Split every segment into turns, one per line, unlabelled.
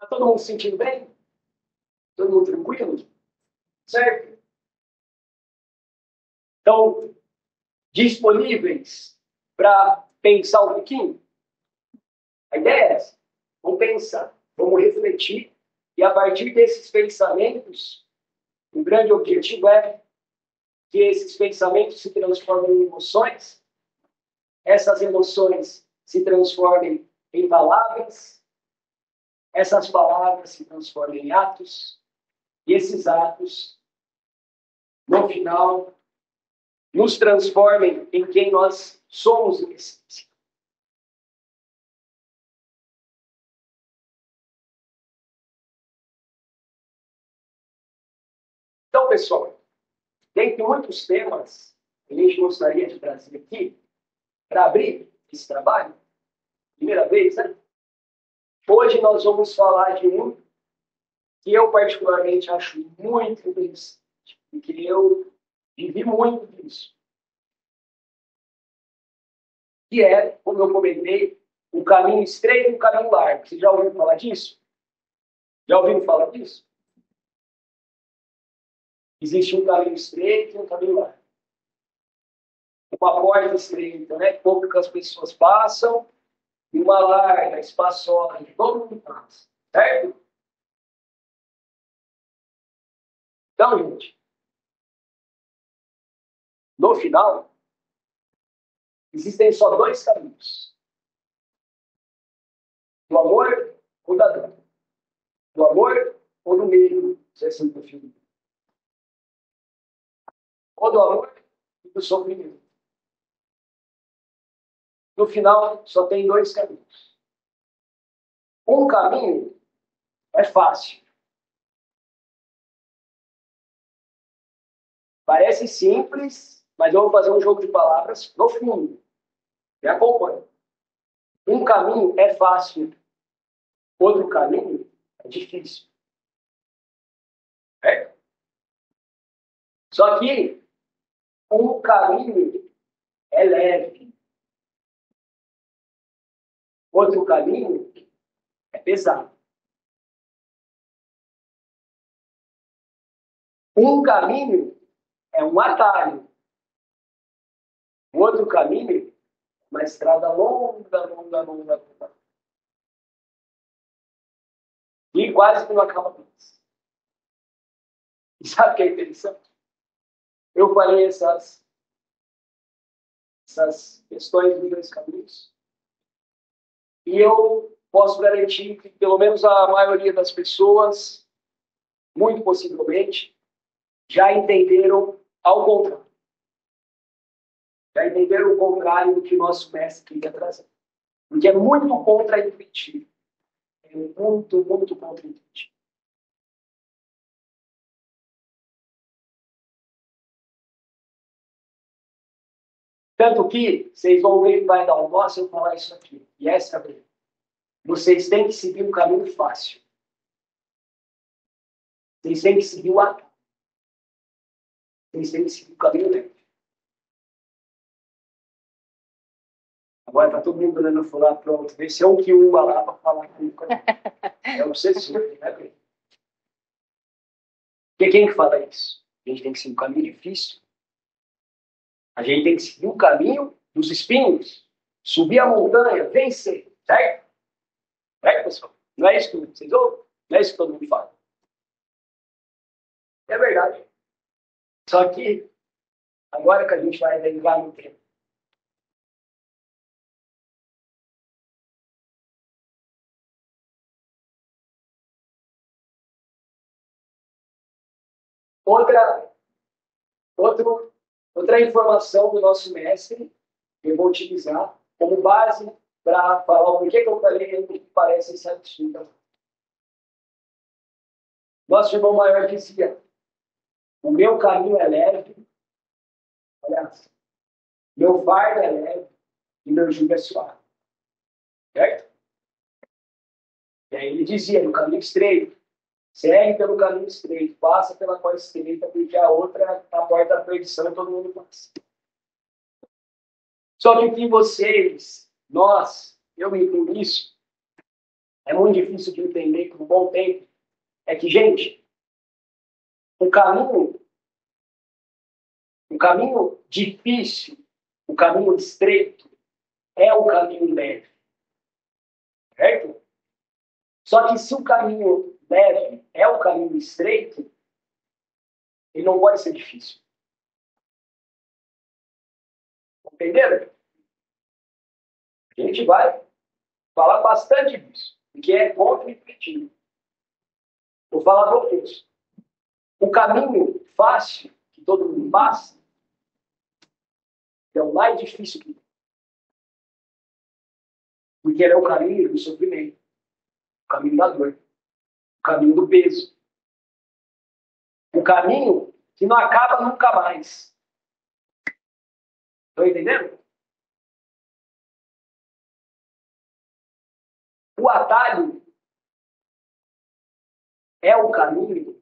Está todo mundo se sentindo bem? Todo mundo tranquilo? Certo? Então, disponíveis para pensar um pouquinho? A ideia é essa. Vamos pensar, vamos refletir, e a partir desses pensamentos, o grande objetivo é que esses pensamentos se transformem em emoções, essas emoções se transformem em palavras, essas palavras se transformem em atos, e esses atos, no final, nos transformem em quem nós somos em essência. Então, pessoal, dentre muitos temas que a gente gostaria de trazer aqui, para abrir esse trabalho, primeira vez, né? Hoje nós vamos falar de um que eu particularmente acho muito interessante, porque eu vivi muito disso. Que é, como eu comentei, um caminho estreito e um caminho largo. Vocês já ouviram falar disso? Já ouviram falar disso? Existe um caminho estreito e um caminho largo. Uma porta estreita, né? Poucas pessoas passam, e uma larga, espaçosa, que todo mundo passa. Certo? Então, gente, no final, existem só dois caminhos. Do amor ou da dor. Do amor ou do medo, se assim preferir. Ou do amor e do sofrimento. No final, só tem dois caminhos. Um caminho é fácil. Parece simples, mas eu vou fazer um jogo de palavras profundo. Me acompanhe. Um caminho é fácil. Outro caminho é difícil. É? Só que um caminho é leve. Outro caminho é pesado. Um caminho é um atalho. O outro caminho é uma estrada longa, longa, longa, longa. E quase que não acaba mais. E sabe o que é interessante? Eu falei essas questões dos dois caminhos. E eu posso garantir que, pelo menos a maioria das pessoas, muito possivelmente, já entenderam ao contrário. Já entenderam o contrário do que o nosso mestre quer trazer. Porque é muito contra-intuitivo. É muito, muito contra-intuitivo. Tanto que vocês vão ver que vai dar um nó se eu falar isso aqui. E essa é a verdade. Vocês têm que seguir um caminho fácil. Vocês têm que seguir o atalho. Vocês têm que seguir o caminho leve. Agora está todo mundo olhando falar, pronto, esse é um que uma lá para falar comigo. É obsessivo, né? Porque quem que fala isso? A gente tem que seguir um caminho difícil. A gente tem que seguir o caminho dos espinhos. Subir a montanha, vencer. Certo? Certo, pessoal? Não é isso que vocês ouvem? Não é isso que todo mundo fala? É verdade. Só que, agora que a gente vai derivar no tempo, outra informação do nosso mestre, que eu vou utilizar como base para falar o porquê que eu falei o que parece ser absurdo. Nosso irmão maior dizia: o meu caminho é leve, aliás, meu fardo é leve e meu jugo é suave. Certo? E aí ele dizia: no caminho estreito, segue pelo caminho estreito, passa pela porta estreita, porque a outra, a porta da perdição, todo mundo passa. Só que o que vocês, nós, eu me incluo nisso, é muito difícil de entender por um bom tempo, é que, gente, o caminho difícil, o caminho estreito, é o caminho leve. Certo? Só que se o caminho leve é o caminho estreito, ele não pode ser difícil. Entenderam? A gente vai falar bastante disso, porque é contra-intuitivo. Vou falar para vocês. O caminho fácil, que todo mundo passa, é o mais difícil que tem. Porque ele é o caminho do sofrimento, o caminho da dor, o caminho do peso. O caminho que não acaba nunca mais. Estão entendendo? O atalho é o caminho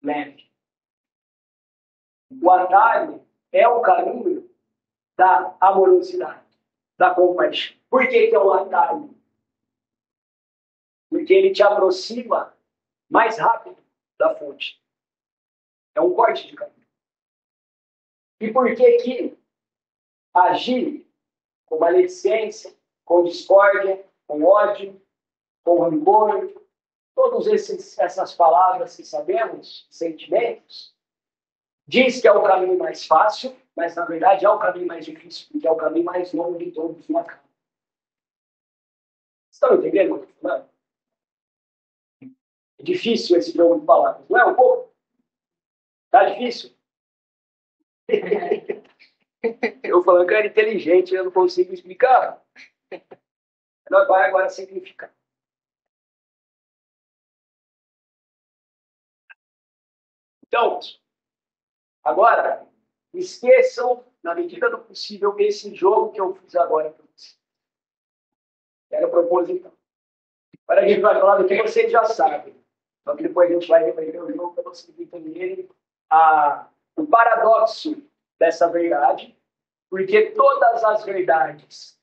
leve. O atalho é o caminho da amorosidade, da compaixão. Por que é um atalho? Porque ele te aproxima mais rápido da fonte. É um corte de caminho. E por que agir com maledicência, com discórdia, com ódio, com rancor, todas essas palavras que sabemos, sentimentos, diz que é o caminho mais fácil, mas na verdade é o caminho mais difícil, porque é o caminho mais longo de todos na cara. Estão entendendo o que eu estou falando? É difícil esse jogo de palavras, não é um pouco? Tá difícil? Eu falando que era inteligente, eu não consigo explicar. Nós vamos agora simplificar. Então, agora, esqueçam, na medida do possível, esse jogo que eu fiz agora para vocês. Era proposital. Agora a gente vai falar do que vocês já sabem. Só que depois a gente vai repreender o jogo para vocês entenderem o paradoxo dessa verdade, porque todas as verdades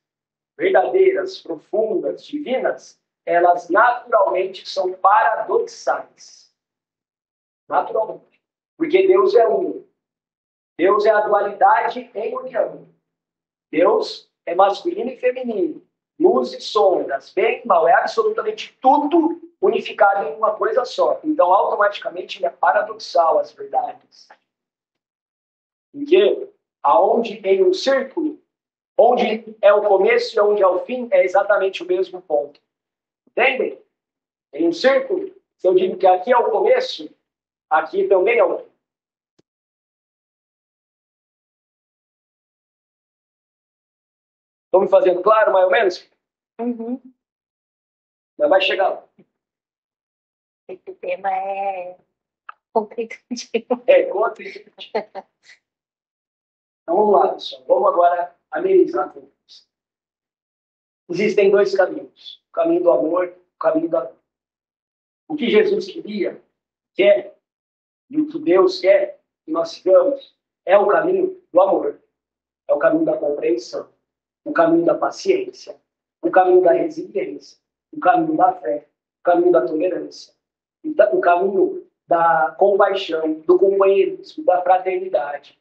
verdadeiras, profundas, divinas, elas naturalmente são paradoxais. Naturalmente. Porque Deus é um. Deus é a dualidade em união. Deus é masculino e feminino. Luz e sombras, bem e mal. É absolutamente tudo unificado em uma coisa só. Então, automaticamente, ele é paradoxal, as verdades. Porque aonde tem um círculo, onde é o começo e onde é o fim, é exatamente o mesmo ponto. Entendem? Em um círculo, se eu digo que aqui é o começo, aqui também é o fim. Estão me fazendo claro, mais ou menos?
Uhum.
Mas vai chegar lá.
Esse tema é complicativo.
É, conta isso. Então vamos lá, pessoal. Vamos agora amenizar com isso. Existem dois caminhos. O caminho do amor, o caminho da dor. O que Jesus quer, e o que Deus quer que nós sigamos, é o caminho do amor. É o caminho da compreensão. O caminho da paciência. O caminho da resiliência. O caminho da fé. O caminho da tolerância. O caminho da compaixão, do companheirismo, da fraternidade,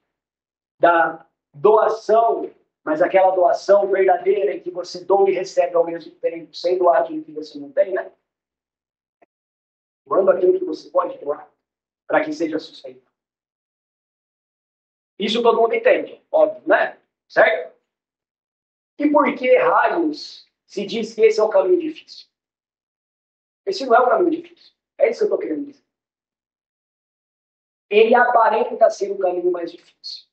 da doação, mas aquela doação verdadeira em que você doa e recebe ao mesmo tempo, sem doar aquilo que você não tem, né? Doando aquilo que você pode doar, para que seja sustentável. Isso todo mundo entende, óbvio, né? Certo? E por que raios se diz que esse é o caminho difícil? Esse não é o caminho difícil. É isso que eu estou querendo dizer. Ele aparenta ser o caminho mais difícil.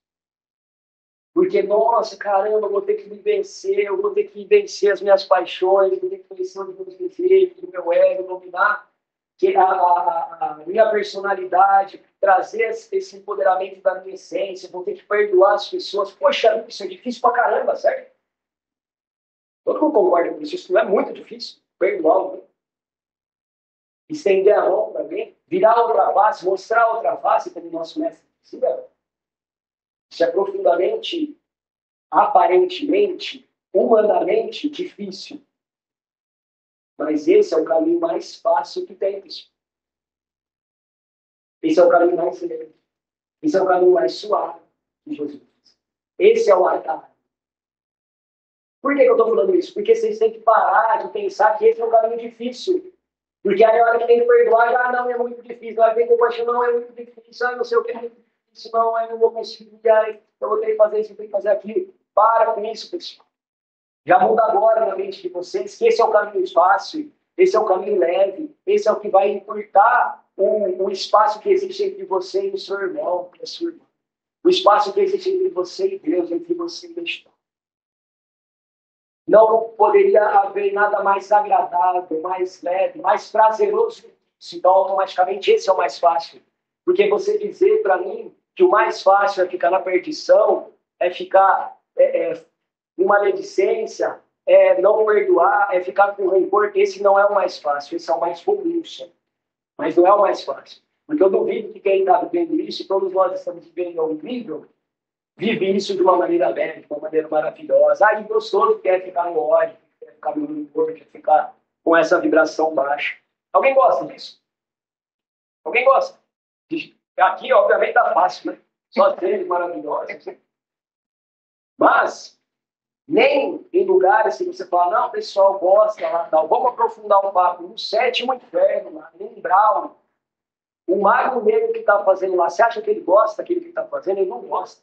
Porque, nossa, caramba, eu vou ter que me vencer, eu vou ter que vencer as minhas paixões, eu vou ter que vencer os meus desejos, o meu ego, dominar a minha personalidade, trazer esse empoderamento da minha essência, vou ter que perdoar as pessoas. Poxa, isso é difícil pra caramba, certo? Todo mundo concorda com isso, isso não é muito difícil. Perdoar alguém. Estender a mão para alguém, virar outra face, mostrar outra face, como o nosso mestre dizia. Isso é profundamente, aparentemente, humanamente difícil. Mas esse é o caminho mais fácil que tem, pessoal. Esse é o caminho mais leve. Esse é o caminho mais suave de Jesus. Esse é o atalho. Por que eu estou falando isso? Porque vocês têm que parar de pensar que esse é um caminho difícil. Porque aí a hora que tem que perdoar, já não, é muito difícil. A hora que tem que compaixão, não, é muito difícil. Não sei o que é muito difícil, não, eu não vou conseguir. Aí eu vou ter que fazer isso, eu tenho que fazer aquilo. Para com isso, pessoal. Já muda agora na mente de vocês que esse é o caminho fácil, esse é o caminho leve, esse é o que vai encurtar o espaço que existe entre você e o seu irmão, e a sua irmã. O espaço que existe entre você e Deus, entre você e Deus. Não poderia haver nada mais agradável, mais leve, mais prazeroso. Então, automaticamente, esse é o mais fácil. Porque você dizer para mim que o mais fácil é ficar na perdição, é ficar com maledicência, é não perdoar, é ficar com rancor, esse não é o mais fácil, esse é o mais comum. Mas não é o mais fácil. Porque eu duvido que quem está vivendo isso, todos nós estamos vivendo ao nível, vive isso de uma maneira leve, de uma maneira maravilhosa. Ah, que gostoso que é ficar no ódio, quer ficar no rancor, quer ficar com essa vibração baixa. Alguém gosta disso? Alguém gosta? Aqui, obviamente, tá fácil, né? Só seres maravilhosos. Mas, nem em lugares que você fala, não, o pessoal gosta lá, tal. Vamos aprofundar um papo. No sétimo inferno, lá, em Brown, o mago negro que está fazendo lá, você acha que ele gosta daquilo que está fazendo? Ele não gosta.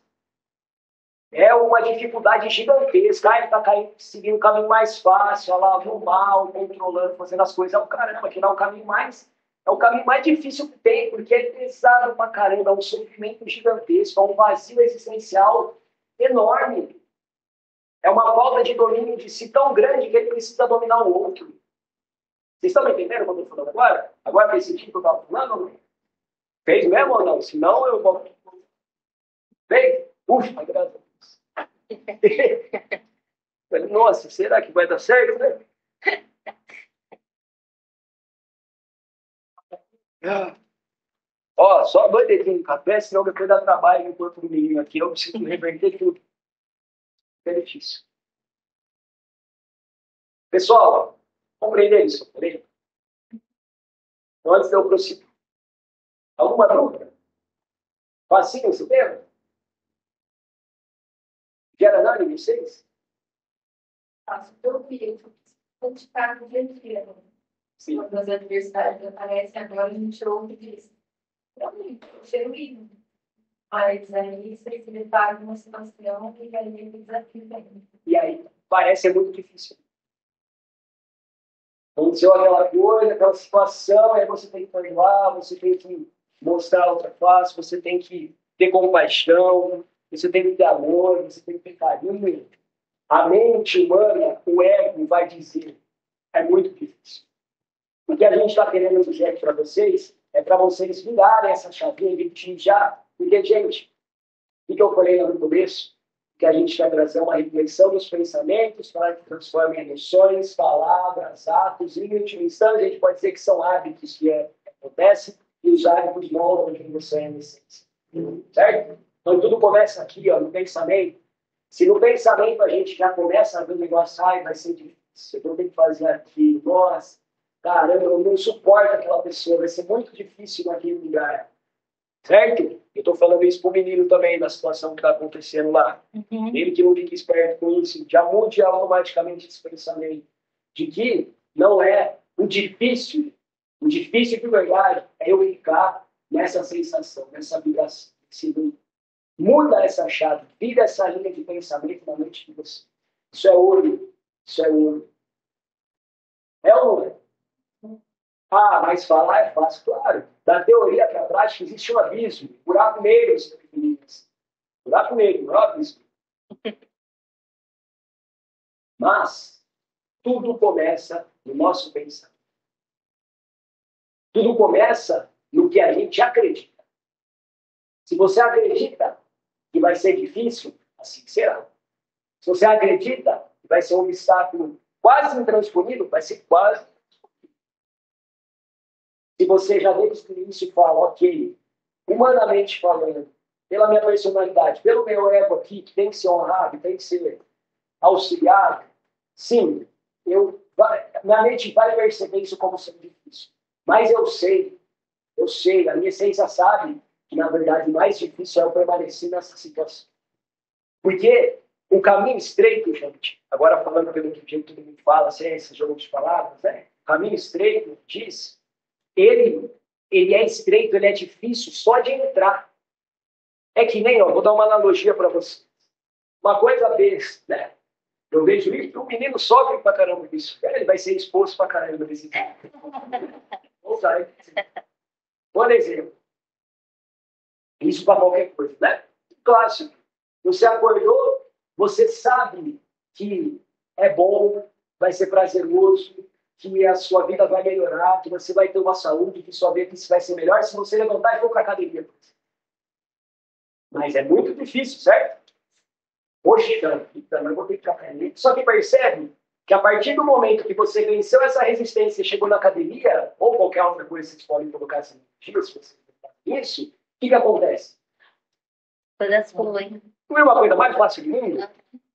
É uma dificuldade gigantesca. Ele está seguindo o caminho mais fácil, lá, no mal, controlando, fazendo as coisas. Caramba, que não é o caminho mais. É o caminho mais difícil que tem, porque é pesado pra caramba, é um sofrimento gigantesco, é um vazio existencial enorme. É uma falta de domínio de si tão grande que ele precisa dominar o outro. Vocês estão me entendendo o que eu estou falando agora? Agora fez sentido o que eu estava falando? Fez mesmo ou não? Se não, eu vou... Fez? Ufa, graças a Deus. Nossa, será que vai dar certo, né? Ó, só 2 dedinhos de café, senão depois dá trabalho no corpo do menino aqui. Eu preciso reverter tudo. É difícil. Pessoal, compreender isso, beleza? Então, antes de eu prosseguir, alguma dúvida? Facinho, você lembra? Gera nada em vocês?
Faço todo dia, praticado o dia inteiro. Quando as adversidades aparecem, agora a gente ouve disso. Realmente, genuíno. Mas aí você se depara com uma situação que aí tem desafio também.
E aí, parece ser muito difícil. Aconteceu aquela coisa, aquela situação, aí você tem que perdoar, você tem que mostrar outra face, você tem que ter compaixão, você tem que ter amor, você tem que ter carinho. A mente humana, o ego, vai dizer, é muito difícil. O que a gente está querendo dizer para vocês é para vocês virarem essa chavinha e já. Porque, gente, o que eu falei lá no começo? Que a gente vai trazer uma reflexão dos pensamentos para que transformem em emoções, palavras, atos, e em última instância, a gente pode dizer que são hábitos que acontecem e os hábitos moldam quem você é em essência. Certo? Então, tudo começa aqui, ó, no pensamento. Se no pensamento a gente já começa a ver o negócio, vai ser difícil, eu tenho que fazer aquilo, nossa, caramba, eu não suporto aquela pessoa, vai ser muito difícil naquele lugar. Certo? Eu estou falando isso para o menino também, da situação que está acontecendo lá.
Uhum.
Ele que não fica esperto com isso, já mude automaticamente esse pensamento de que não é o difícil de verdade é eu ficar nessa sensação, nessa vibração. Muda essa chave, vira essa linha de pensamento na mente de você. Isso é ouro. Isso é ouro. É ou não é? Ah, mas falar é fácil, claro. Da teoria para a prática existe um abismo, buraco negro, meninas. Buraco negro, não é abismo. Mas tudo começa no nosso pensamento. Tudo começa no que a gente acredita. Se você acredita que vai ser difícil, assim será. Se você acredita que vai ser um obstáculo quase intransponível, vai ser quase. Se você já desde o início fala, ok, humanamente falando, pela minha personalidade, pelo meu ego aqui, que tem que ser honrado, tem que ser auxiliado, sim, minha mente vai perceber isso como sendo difícil. Mas eu sei, a minha essência sabe que, na verdade, o mais difícil é eu permanecer nessa situação. Porque o caminho estreito, gente, agora falando pelo que todo mundo fala, sem esse jogo de palavras, né? O caminho estreito diz, ele é estreito, ele é difícil só de entrar. É que nem, ó, vou dar uma analogia para vocês. Uma coisa besta, né? Eu vejo isso, o menino sofre pra caramba disso. Ele vai ser exposto pra caramba desse tipo. Vou usar. Por exemplo, isso para qualquer coisa, né? Clássico. Você acordou, você sabe que é bom, vai ser prazeroso, que a sua vida vai melhorar, que você vai ter uma saúde, que sua vida vai ser melhor se você levantar e for para a academia. Mas é muito difícil, certo? Poxa, então eu vou ter que ficar academia. Só que percebe que a partir do momento que você venceu essa resistência e chegou na academia, ou qualquer outra coisa que vocês podem colocar assim, se você isso, o que acontece?
Coisas fluem.
Não é uma coisa mais fácil do mundo?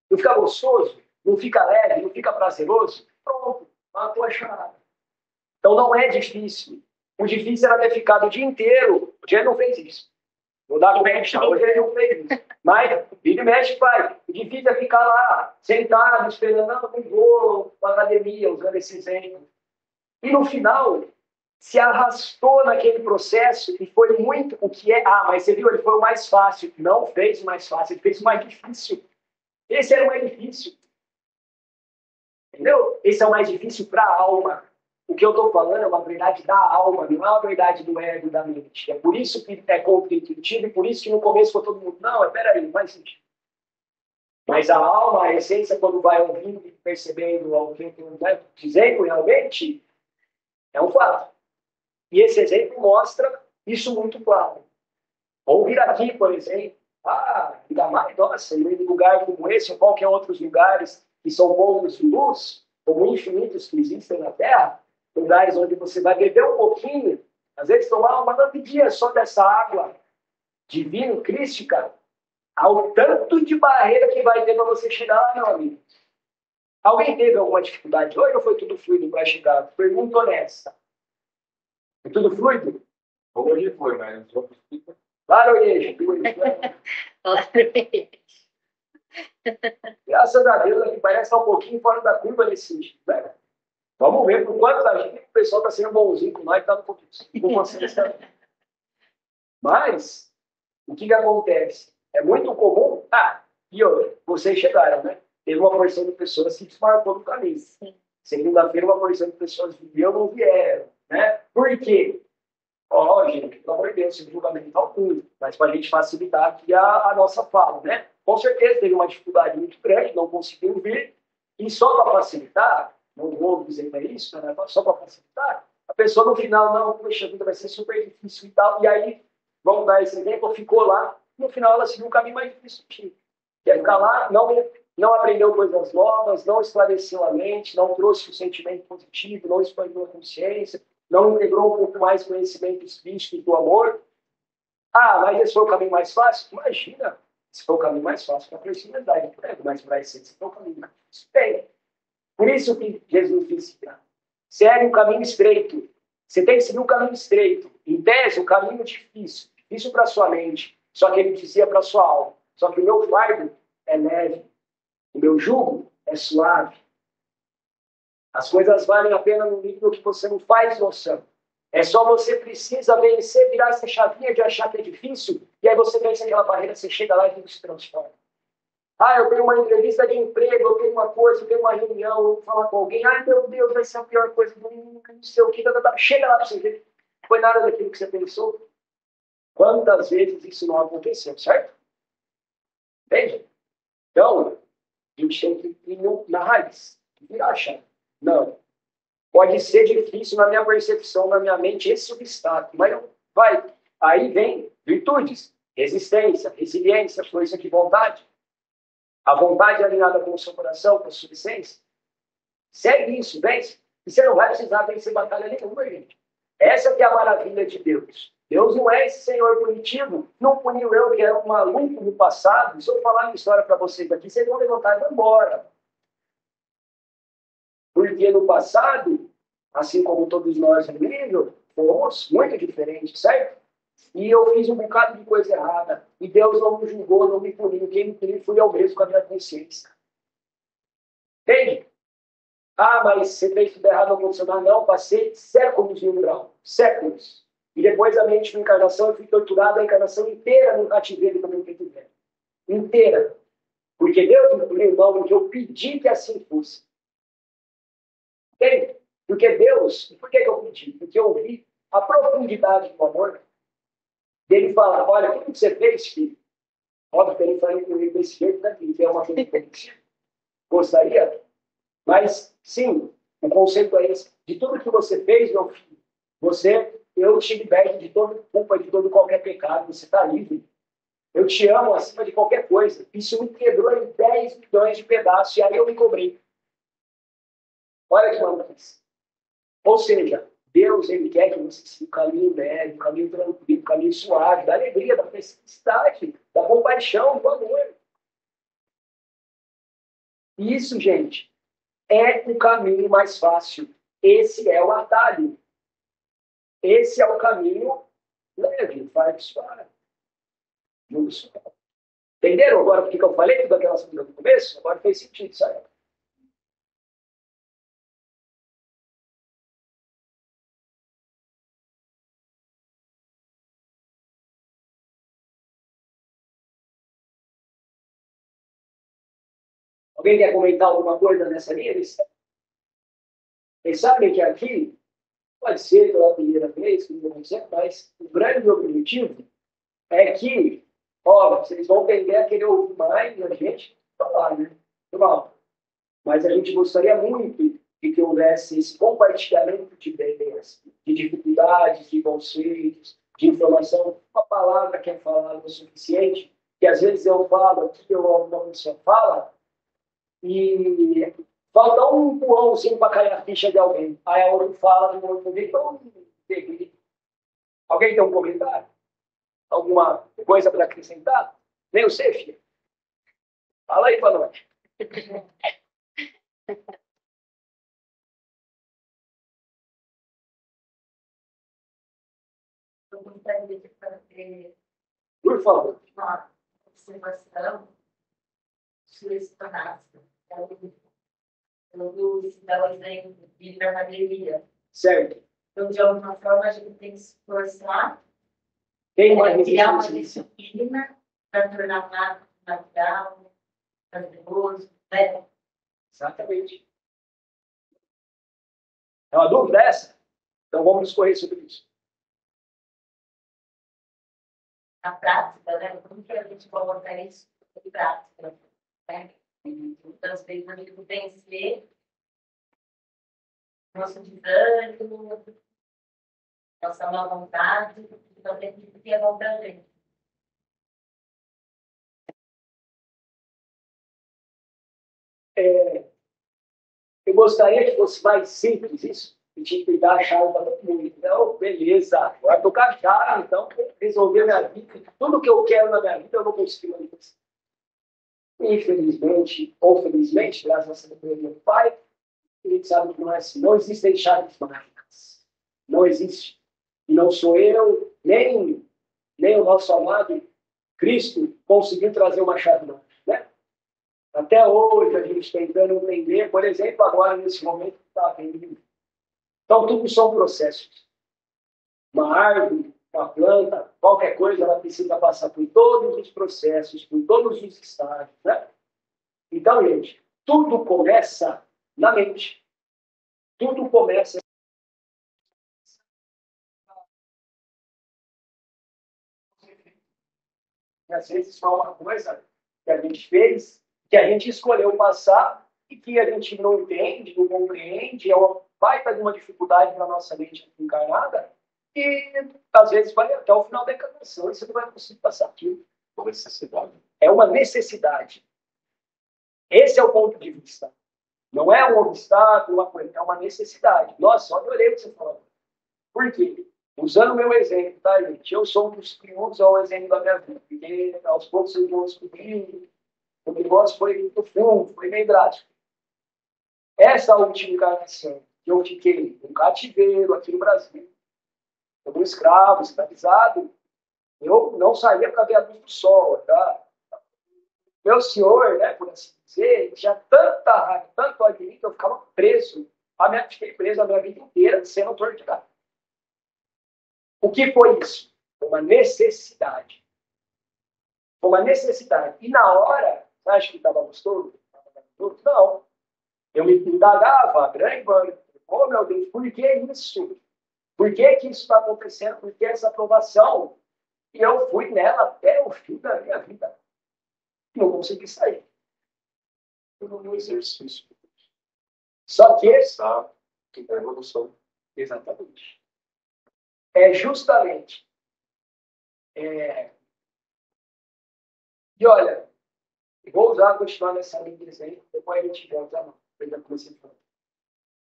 Não fica gostoso? Não fica leve? Não fica prazeroso? Pronto, matou a charada. Então não é difícil. O difícil era ter ficado o dia inteiro. O dia não fez isso. Vou dar com mexe, hoje ele não fez isso. Mas, ele mexe, pai. O difícil é ficar lá, sentado, esperando, não vou para a academia, usando esse exemplo. E no final, se arrastou naquele processo e foi muito o que é. Ah, mas você viu, ele foi o mais fácil. Não fez o mais fácil, ele fez o mais difícil. Esse era o mais difícil. Entendeu? Esse é o mais difícil para a alma. O que eu estou falando é uma verdade da alma, não é uma verdade do ego e da mente. É por isso que é contra-intuitivo e por isso que no começo foi todo mundo, não, peraí, não faz sentido. Mas a alma, a essência, quando vai ouvindo e percebendo o que eu estou dizendo realmente, é um fato. E esse exemplo mostra isso muito claro. Ou vir aqui, por exemplo, ainda mais, nossa, em um lugar como esse, ou qualquer outros lugares que são pontos de luz, como infinitos que existem na Terra, lugares onde você vai beber um pouquinho, às vezes tomar uma lambidinha só dessa água divino, crística, ao tanto de barreira que vai ter para você chegar lá, meu amigo. Alguém teve alguma dificuldade hoje ou foi tudo fluido para chegar? Pergunta honesta. É tudo fluido?
Hoje foi, mas os outros ficam.
Claro, Eixo. Graças a Deus, aqui parece estar um pouquinho fora da curva nesse sentido, né? Vamos ver por quanto a gente, o pessoal está sendo bonzinho com nós e está no pouquinho. Mas, o que acontece? É muito comum. E outra, vocês chegaram, né? Teve uma porção de pessoas que desmarcou no caminho. Segunda-feira, uma porção de pessoas vieram ou não vieram, né? Por quê? Gente, pelo amor de Deus, sem julgamento algum, mas para a gente facilitar aqui a nossa fala, né? Com certeza teve uma dificuldade muito grande, não conseguiram vir, e só para facilitar, não vou dizer que é isso, né? Só para facilitar, a pessoa no final, não, poxa, a vida vai ser super difícil e tal, e aí, vamos dar esse exemplo, ficou lá, no final ela seguiu um caminho mais difícil que quer ficar lá, não aprendeu coisas novas, não esclareceu a mente, não trouxe o sentimento positivo, não expandiu a consciência, não integrou um pouco mais conhecimento espírito do amor. Mas esse foi o caminho mais fácil? Imagina, esse foi o caminho mais fácil para a flexibilidade, mas para a essência foi o caminho mais fácil. Bem, por isso que Jesus disse, segue o caminho estreito. Você tem que seguir o caminho estreito. Em tese, o caminho difícil para a sua mente, só que ele dizia para a sua alma. Só que o meu fardo é leve, o meu jugo é suave. As coisas valem a pena no nível que você não faz noção. É só você precisa vencer, virar essa chavinha de achar que é difícil, e aí você vence aquela barreira, você chega lá e tudo se transforma. Eu tenho uma entrevista de emprego, eu tenho uma coisa, eu tenho uma reunião, eu vou falar com alguém, meu Deus, vai ser a pior coisa do mundo, não sei o que, chega lá para você ver. Foi nada daquilo que você pensou. Quantas vezes isso não aconteceu, certo? Entende? Então, a gente tem que ir na raiz, virar a chave. Não. Pode ser difícil na minha percepção, na minha mente, esse obstáculo. Mas não vai. Aí vem virtudes, resistência, resiliência, força de vontade. A vontade alinhada com o seu coração, com a sua essência. Segue isso, vence. E você não vai precisar vencer batalha nenhuma, gente. Essa que é a maravilha de Deus. Deus não é esse Senhor punitivo. Não puniu eu, que era um maluco no passado. Se eu falar uma história para vocês aqui, vocês vão levantar e vão embora. Por Porque no passado, assim como todos nós no livro, fomos muito diferentes, certo? E eu fiz um bocado de coisa errada. E Deus não me julgou, não me puniu. Quem me puniu fui eu mesmo com a minha consciência. Entende? Ah, mas você fez tudo errado, não funcionar. Não, passei séculos em um grau. Séculos. E depois a minha última encarnação, eu fui torturado a encarnação inteira no cativeiro do meu peito velho. Inteira. Porque Deus me puniu, não, porque eu pedi que assim fosse. Entende? Porque Deus, por que eu pedi? Porque eu vi a profundidade do amor dele falar, olha, o que você fez, filho? Óbvio que ele falou comigo desse jeito daqui, que é uma coisa que gostaria, mas, sim, o conceito é esse. De tudo que você fez, meu filho, eu te liberto de toda culpa, de todo qualquer pecado, você está livre. Eu te amo acima de qualquer coisa. Isso me quebrou em 10 milhões de pedaços, e aí eu me cobrei. Olha que maravilha. Ou seja, Deus, ele quer que você siga o caminho leve, o caminho tranquilo, o caminho suave, da alegria, da felicidade, da compaixão, do amor. Isso, gente, é o caminho mais fácil. Esse é o atalho. Esse é o caminho leve, faz suave. Entenderam agora o que eu falei tudo aquela semana no começo? Agora fez sentido, sabe? Alguém quer comentar alguma coisa nessa linha? Eles sabem que aqui pode ser pela primeira vez, mas o grande objetivo é que, ó, vocês vão tender a querer ouvir mais a gente falar, né? Normal. Mas a gente gostaria muito de que houvesse esse compartilhamento de ideias, de dificuldades, de conceitos, de informação. Uma palavra que é falada o suficiente, que às vezes eu falo aqui, ou uma pessoa fala, e falta um empurrãozinho para cair a ficha de alguém. Aí a outra fala, do outro vem, então, alguém tem um comentário? Alguma coisa para acrescentar? Nem você, filho. Fala aí para nós.
Eu gostaria de fazer
Por favor.
uma observação selecionada. Eu vou citar o exemplo de academia.
Certo.
Então, de alguma forma, a gente tem que se esforçar
Tem mais
criar uma
resistência.
disciplina para tornar mais natural, prazeroso, né?
Exatamente. É uma dúvida essa? Então vamos discorrer sobre isso.
A prática, né? Como que a gente coloca isso em prática, né? Muitas vezes a gente vencer nosso desânimo, nossa má vontade, então tem que ter a vontade da gente.
Eu gostaria que fosse mais simples isso. E tinha que dar a chave para todo mundo. Então, beleza. Agora estou com a chave, então resolver minha vida. Tudo que eu quero na minha vida eu não consigo mais. Infelizmente, ou felizmente, graças a sabedoria do meu pai, a gente sabe que não é assim. Não existem chaves mágicas. Não existe. E não sou eu, nem o nosso amado Cristo conseguiu trazer uma chave mágica. Né? Até hoje, a gente tentando entender, por exemplo, agora nesse momento que está vendo. Então, tudo são processos. Uma árvore, uma planta, qualquer coisa, ela precisa passar por todos os processos, por todos os estágios. Né? Então, gente, tudo começa na mente. Tudo começa. Às vezes, foi uma coisa que a gente fez, que a gente escolheu passar e que a gente não entende, não compreende, é uma baita de uma dificuldade para a nossa mente encarnada, e às vezes vai até o final da encarnação e você não vai conseguir passar aquilo.
Uma necessidade.
É uma necessidade. Esse é o ponto de vista. Não é um obstáculo, uma coisa, é uma necessidade. Nossa, só adorei o que você falou. Por quê? Usando o meu exemplo, tá, gente? Eu sou um dos triunfos ao exemplo da minha vida, porque aos poucos vocês vão descobrindo, o negócio foi muito fundo, foi meio drástico. Essa última encarnação, que eu fiquei no cativeiro aqui no Brasil, como escravo, escravizado, eu não saía para ver a luz do sol, tá? Meu senhor, né, por assim dizer, tinha tanta raiva, tanto ódio de mim, que eu ficava preso. Fiquei preso a minha vida inteira, sendo torturado. O que foi isso? Foi uma necessidade. Foi uma necessidade. E na hora, você acha que estava gostoso? Não. Eu me indagava, grande, oh meu Deus, por que isso? Por que isso está acontecendo? Por que essa aprovação? E eu fui nela até o fim da minha vida. Não consegui sair.
No exercício.
Só que
Essa evolução.
exatamente. É justamente. E olha, vou continuar nessa linha de desenho, depois a gente volta lá.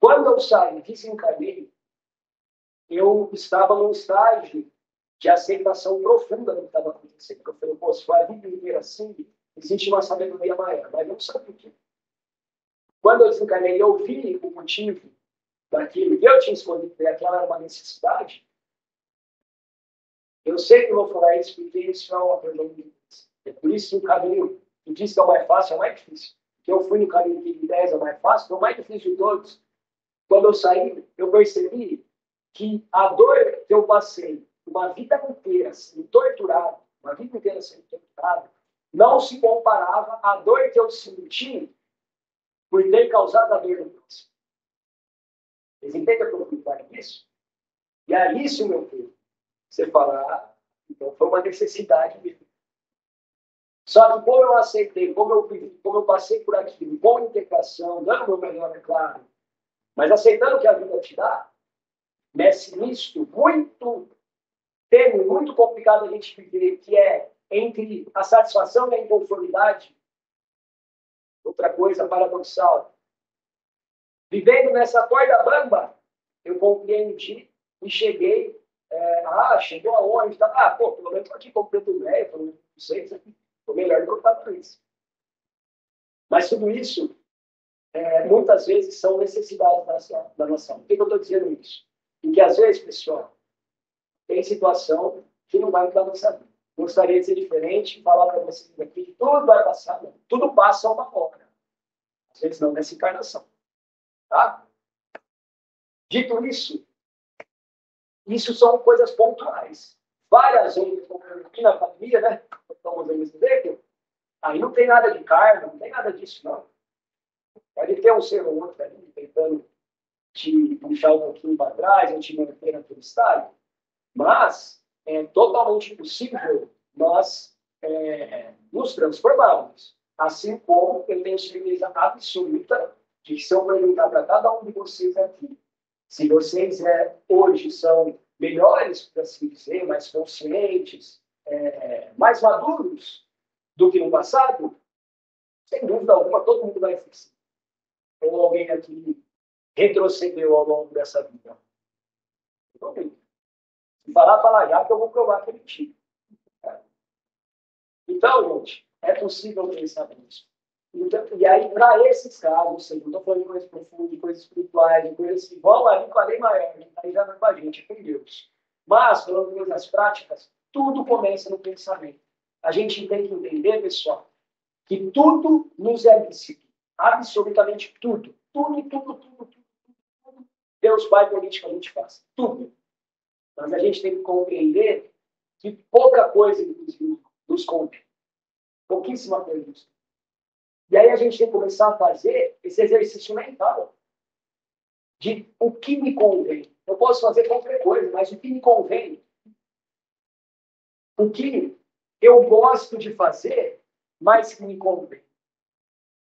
Quando eu saí, desencarnei, eu estava num estágio de aceitação profunda do que estava acontecendo. Eu falei, pô, se for a vida inteira assim, existe uma sabedoria maior, mas eu não sabia o quê. Quando eu desencarnei, eu vi o motivo daquilo que eu tinha escolhido, que aquela era uma necessidade. Eu sei que eu vou falar isso porque isso é uma pergunta de Deus. É por isso que o caminho que diz que é o mais fácil é o mais difícil. Porque eu fui no caminho que de 10 é o mais fácil, foi o mais difícil de todos. Quando eu saí, eu percebi que a dor que eu passei uma vida inteira sendo torturado, uma vida inteira sendo torturado, não se comparava à dor que eu senti por ter causado a dor do próximo. Vocês entendem a profundidade disso? E é isso, meu filho. Você fala, então foi uma necessidade mesmo. Só que como eu aceitei, como eu passei por aquilo, com integração, dando o meu melhor, é claro, mas aceitando o que a vida te dá, nesse misto muito tênue, muito complicado a gente viver, que é entre a satisfação e a inconformidade, outra coisa paradoxal. Vivendo nessa corda bamba, eu compreendi e cheguei, chegou aonde? Tá? Pô, pelo menos estou aqui comprando velho, falando, não sei, isso aqui foi melhor do que eu estava antes. Mas tudo isso, muitas vezes, são necessidades da nação. Por que eu estou dizendo isso? Porque, às vezes, pessoal, tem situação que não vai para a nossa vida. Gostaria de ser diferente, falar para vocês aqui que tudo vai passar, não. Tudo passa uma hora. Às vezes não nessa encarnação. Tá? Dito isso, isso são coisas pontuais. Várias outras, como aqui na família, né? Estamos aí nesse exemplo. Aí não tem nada de karma, não tem nada disso, não. Pode ter um ser ou outro ali tentando te puxar um pouquinho para trás, ou te manter naquele estágio. Mas é totalmente possível nós nos transformarmos. Assim como eu tenho certeza absoluta de que se eu perguntar para cada um de vocês aqui, se vocês hoje são melhores, por assim dizer, mais conscientes, mais maduros do que no passado, sem dúvida alguma, todo mundo vai ser. Ou alguém aqui retrocedeu ao longo dessa vida. Então, se falar já, que eu vou provar que é mentira. Então, gente, é possível pensar nisso. Então, e aí, para esses casos, eu não estou falando de coisas profundas, de coisas espirituais, de coisas que vão ali com a lei maior, que aí já não é com a gente, é com Deus. Mas, falando de coisas práticas, tudo começa no pensamento. A gente tem que entender, pessoal, que tudo nos é lícito. Absolutamente tudo. Tudo. Deus Pai permite que a gente faça. Tudo. Mas a gente tem que compreender que pouca coisa, inclusive, nos conta. Pouquíssima coisa. E aí a gente tem que começar a fazer esse exercício mental de o que me convém. Eu posso fazer qualquer coisa, mas o que me convém? O que eu gosto de fazer, mas que me convém.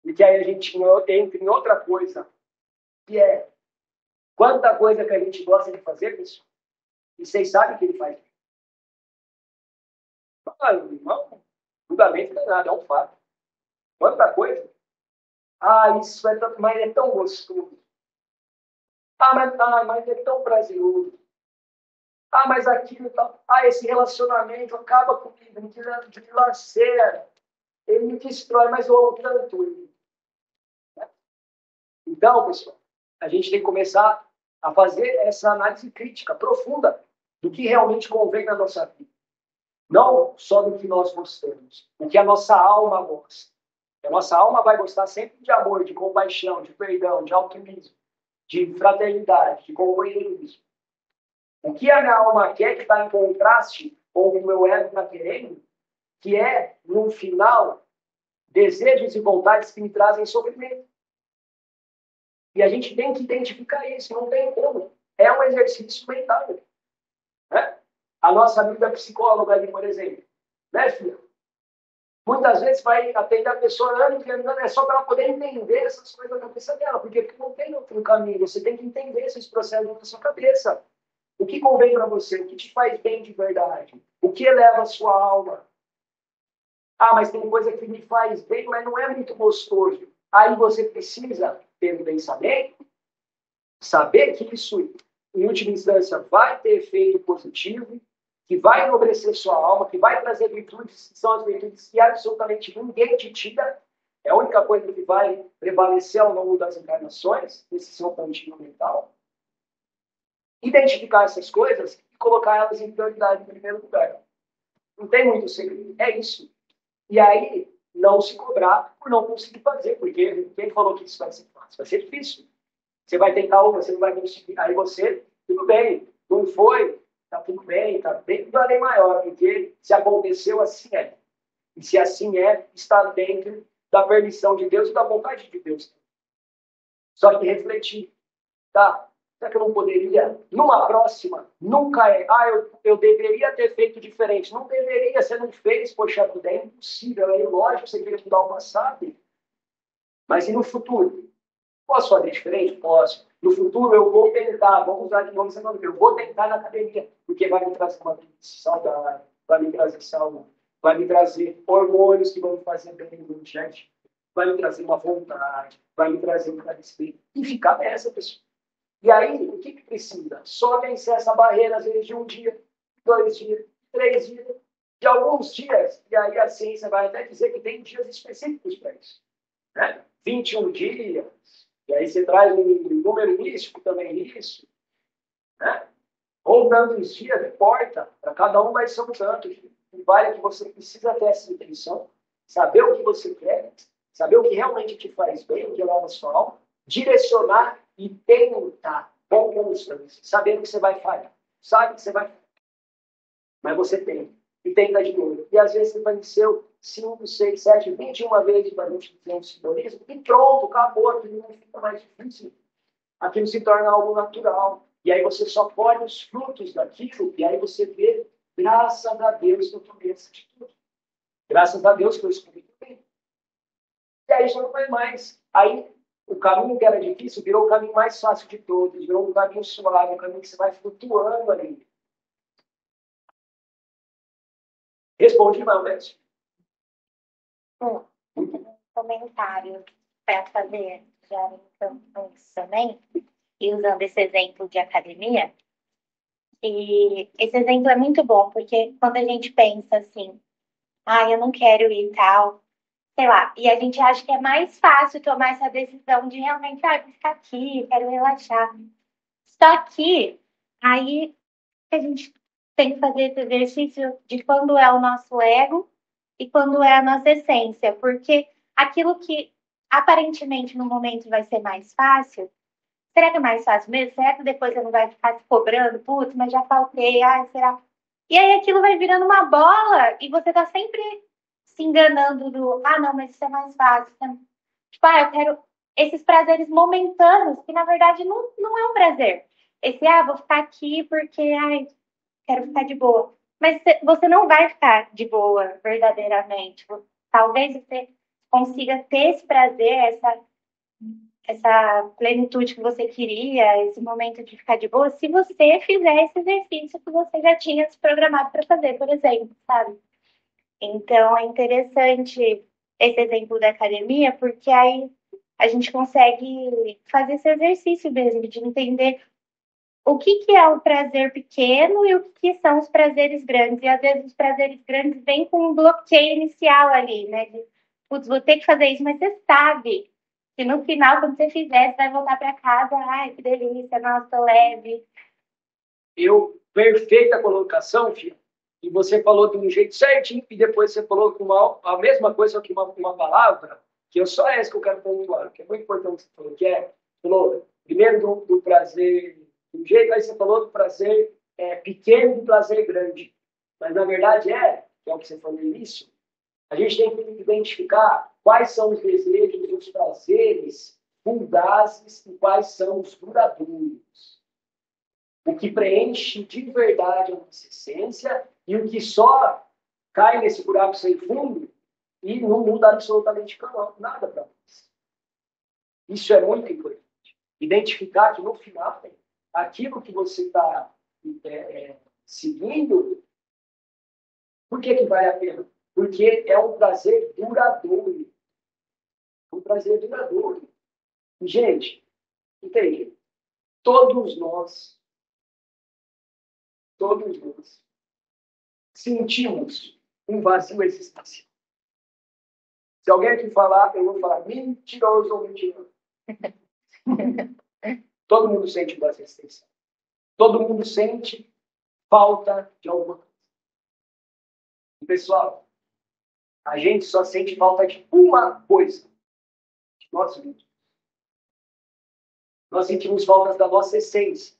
E que aí a gente entra em outra coisa, que é quanta coisa que a gente gosta de fazer, pessoal, e vocês sabem que ele faz. Não, julgamento não é nada, é um fato. Quanta coisa. Isso é tanto, mas é tão gostoso. Mas é tão prazeroso. Mas aquilo tal. Esse relacionamento acaba comigo, me dilacera. Ele me destrói, mas eu amo tanto ele. Então, pessoal, a gente tem que começar a fazer essa análise crítica, profunda, do que realmente convém na nossa vida. Não só do que nós gostamos, o que a nossa alma gosta. A nossa alma vai gostar sempre de amor, de compaixão, de perdão, de altruísmo, de fraternidade, de companheirismo. O que a minha alma quer que está em contraste com o que o meu ego está querendo, que é, no final, desejos e vontades que me trazem sofrimento. E a gente tem que identificar isso, não tem como. É um exercício mental. Né? A nossa amiga psicóloga ali, por exemplo, né, filha? Muitas vezes vai atender a pessoa ano e ano, é só para ela poder entender essas coisas na cabeça dela, porque não tem outro caminho. Você tem que entender esses processos na sua cabeça. O que convém para você? O que te faz bem de verdade? O que eleva a sua alma? Ah, mas tem coisa que me faz bem, mas não é muito gostoso. Aí você precisa ter um pensamento, saber que isso, em última instância, vai ter efeito positivo, que vai enobrecer sua alma, que vai trazer virtudes, que são as virtudes que absolutamente ninguém te tira. É a única coisa que vai prevalecer ao longo das encarnações, esse seu pontinho mental. Identificar essas coisas e colocar elas em prioridade em primeiro lugar. Não tem muito segredo. É isso. E aí, não se cobrar por não conseguir fazer, porque quem falou que isso vai ser fácil? Vai ser difícil. Você vai tentar uma, você não vai conseguir. Aí você, tudo bem, não foi, tá tudo bem, tá bem, tudo é maior, porque se aconteceu, assim é. E se assim é, está dentro da permissão de Deus e da vontade de Deus. Só que refletir, tá? Será que eu não poderia? Numa próxima, nunca é. Ah, eu deveria ter feito diferente. Não deveria, você não fez, poxa vida, é impossível, é ilógico você querer mudar o passado. Mas e no futuro? Posso fazer diferente? Posso. No futuro eu vou tentar, vamos usar de novo esse nome, eu vou tentar na academia, porque vai me trazer uma vida saudável, vai me trazer saúde, vai me trazer hormônios que vão me fazer bem no diante, vai me trazer uma vontade, vai me trazer um respeito. E ficar nessa, pessoa. E aí, o que precisa? Só vencer essa barreira, às vezes, de 1 dia, 2 dias, 3 dias, de alguns dias. E aí a ciência vai até dizer que tem dias específicos para isso. Né? 21 dias. E aí você traz um número místico também nisso. Né? Ou tantos dias, não importa. Para cada um vai ser um tanto. E vale que você precisa ter essa intenção, saber o que você quer, saber o que realmente te faz bem, o que leva a sua alma, direcionar e tentar com constância, sabendo que você vai falhar. Sabe que você vai falhar. Mas você tem. E tenta de novo. E às vezes você venceu 5, 6, 7, 21 vezes para a gente dizer um simbolismo. E pronto, acabou. Aquilo não fica mais difícil. Aquilo se torna algo natural. E aí você só colhe os frutos daquilo. E aí você vê, graças a Deus, que eu tomei essa atitude. Graças a Deus que eu escolhi bem. E aí já não vai mais. Aí o caminho que era difícil virou o caminho mais fácil de todos, virou um caminho suave, um caminho que você vai flutuando ali. Responde não, né?
Um comentário para fazer já então isso também, e usando esse exemplo de academia, e esse exemplo é muito bom, porque quando a gente pensa assim, ah, eu não quero ir e tal, sei lá, e a gente acha que é mais fácil tomar essa decisão de realmente, ah, vou ficar aqui, quero relaxar. Só que aí a gente tem que fazer esse exercício de quando é o nosso ego e quando é a nossa essência, porque aquilo que aparentemente no momento vai ser mais fácil, será que é mais fácil mesmo? Será que depois você não vai ficar se cobrando? Putz, mas já faltei, ai, será? E aí aquilo vai virando uma bola e você tá sempre se enganando do, ah, não, mas isso é mais fácil. Tipo, ah, eu quero esses prazeres momentâneos, que na verdade não é um prazer. Esse, ah, vou ficar aqui porque, ai, quero ficar de boa. Mas você não vai ficar de boa verdadeiramente. Talvez você consiga ter esse prazer, essa plenitude que você queria, esse momento de ficar de boa, se você fizer esse exercício que você já tinha se programado para fazer, por exemplo, sabe? Então, é interessante esse exemplo da academia, porque aí a gente consegue fazer esse exercício mesmo, de entender o que é o prazer pequeno e o que são os prazeres grandes. E às vezes os prazeres grandes vêm com um bloqueio inicial ali, né? De, putz, vou ter que fazer isso, mas você sabe E no final, quando você fizer, você vai voltar para casa, ai, que delícia, nossa, tô leve.
Perfeita colocação, filho. E você falou de um jeito certinho, e depois você falou a mesma coisa que uma palavra, que eu só essa que eu quero pontuar, que é muito importante que você falou, falou primeiro do prazer de um jeito, aí você falou do prazer pequeno e do prazer grande. Mas, na verdade, que é o que você falou no início, a gente tem que identificar quais são os desejos e os prazeres fugazes e quais são os duradouros. O que preenche de verdade a nossa essência e o que só cai nesse buraco sem fundo e não muda absolutamente nada para nós. Isso é muito importante. Identificar que no final, aquilo que você está seguindo, por que vale a pena? Porque é um prazer duradouro. Um prazer duradouro. E, gente, entende? Todos nós sentimos um vazio existencial. Se alguém aqui falar, eu vou falar mentiroso ou mentiroso. Todo mundo sente um vazio existencial. Todo mundo sente falta de alguma coisa. E, pessoal, a gente só sente falta de uma coisa. De nós mesmos. Nós sentimos falta da nossa essência.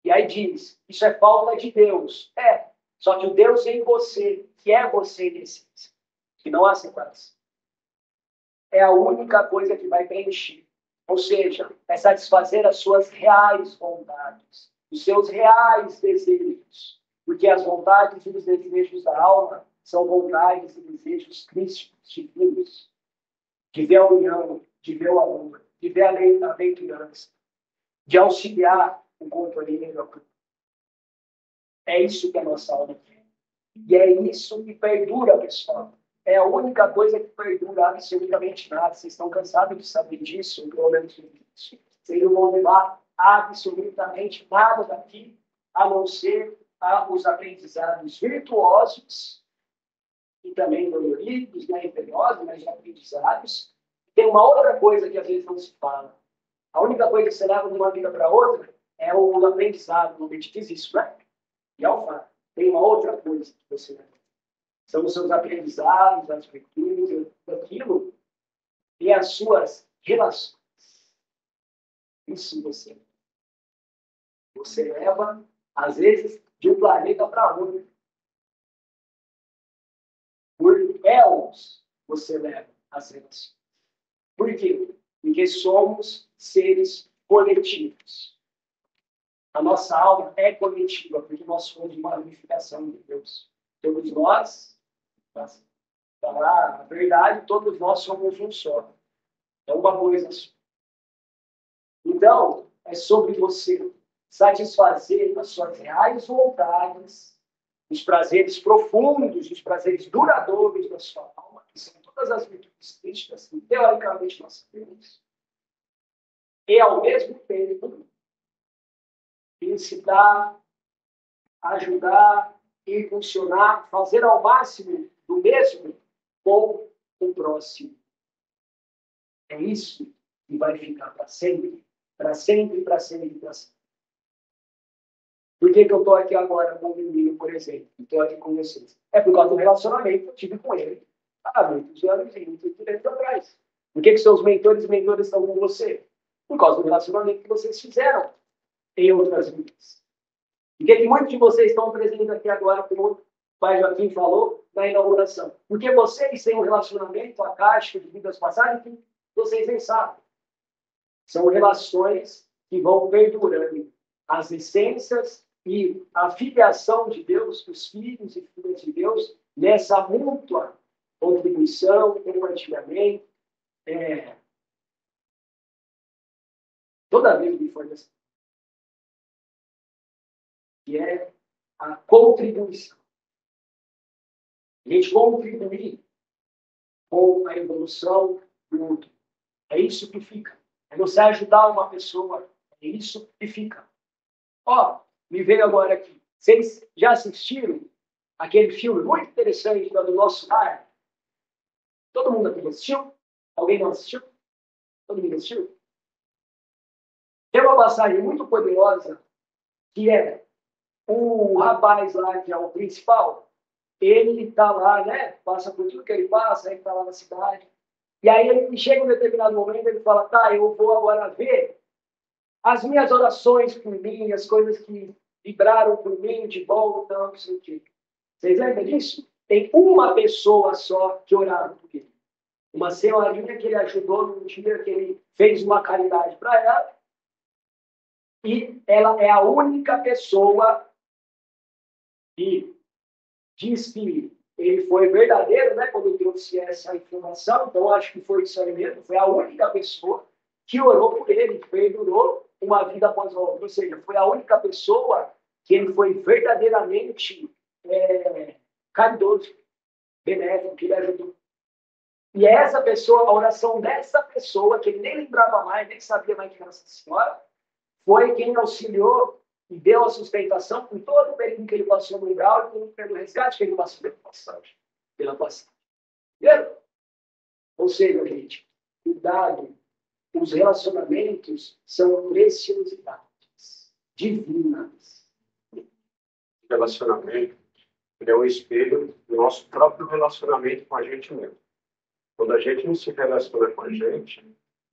E aí diz, isso é falta de Deus. Só que o Deus em você, que é você em essência, que não há separação. É a única coisa que vai preencher. Ou seja, é satisfazer as suas reais vontades, os seus reais desejos. Porque as vontades e os desejos da alma são vontades e desejos crísticos, divinos. De ver a união, de ver o amor, de ver a bem-aventurança, de auxiliar o companheiro. É isso que a nossa alma quer. E é isso que perdura, pessoal. É a única coisa que perdura absolutamente nada. Vocês estão cansados de saber disso, pelo menos isso. Vocês não vão levar absolutamente nada daqui, a não ser os aprendizados virtuosos e também doloridos, penosos, mas aprendizados. Tem uma outra coisa que às vezes não se fala. A única coisa que você leva de uma vida para outra é o aprendizado. A gente diz isso, né? E ao fato, tem uma outra coisa que você leva. São os seus aprendizados, as virtudes, aquilo e as suas relações. Isso você. Você leva, às vezes, de um planeta para outro. Por elos você leva as relações. Por quê? Porque somos seres coletivos. A nossa alma é coletiva, porque nós somos uma ramificação de Deus. Todos nós, na verdade, todos nós somos um só. É uma coisa só. Então, é sobre você satisfazer as suas reais vontades, os prazeres profundos, os prazeres duradouros da sua alma, que são todas as virtudes crísticas que, teoricamente, nós temos, e, ao mesmo tempo, incitar, ajudar, impulsionar, fazer ao máximo do mesmo com o próximo. É isso que vai ficar para sempre, para sempre, para sempre, para sempre. Por que eu estou aqui agora com o menino, por exemplo? Estou aqui com vocês. É por causa do relacionamento que eu tive com ele há muitos anos e muitos tempos atrás. Por que seus mentores e mentoras estão com você? Por causa do relacionamento que vocês fizeram em outras vidas. Por que muitos de vocês estão presentes aqui agora, como o pai Joaquim falou, na inauguração? Porque vocês têm um relacionamento acástico de vidas passadas que vocês nem sabem. São relações que vão perdurando. As essências e a filiação de Deus, os filhos e filhas de Deus, nessa mútua contribuição, compartilhamento. Toda vez me foi assim. Que é a contribuição. A gente contribuir com a evolução do outro. É isso que fica. É você ajudar uma pessoa. É isso que fica. Me veio agora aqui. Vocês já assistiram aquele filme muito interessante do Nosso Lar? Todo mundo aqui assistiu? Alguém não assistiu? Todo mundo assistiu? Tem uma passagem muito poderosa que é o rapaz lá, que é o principal, ele está lá, né? Passa por tudo que ele passa, ele está lá na cidade. E aí ele chega em um determinado momento, ele fala, tá, eu vou agora ver as minhas orações por mim, as coisas que vibraram por mim de volta, não sei o quê. Vocês lembram disso? Tem uma pessoa só que orava por ele. Uma senhorinha que ele ajudou num dia que ele fez uma caridade para ela. E ela é a única pessoa que diz que ele foi verdadeiro, né, quando trouxe essa informação. Então, acho que foi isso aí mesmo. Foi a única pessoa que orou por ele, que perdurou uma vida após a outra. Ou seja, foi a única pessoa que ele foi verdadeiramente caridoso, benéfico, que ele ajudou. E essa pessoa, a oração dessa pessoa, que ele nem lembrava mais, nem sabia mais que era essa senhora, foi quem auxiliou e deu a sustentação por todo o período que ele passou no umbral e pelo resgate que ele passou pela passagem. Entendeu? Ou seja, gente, cuidado. Os relacionamentos são preciosidades divinas.
Relacionamento, ele é um espelho do nosso próprio relacionamento com a gente mesmo. Quando a gente não se relaciona com a gente,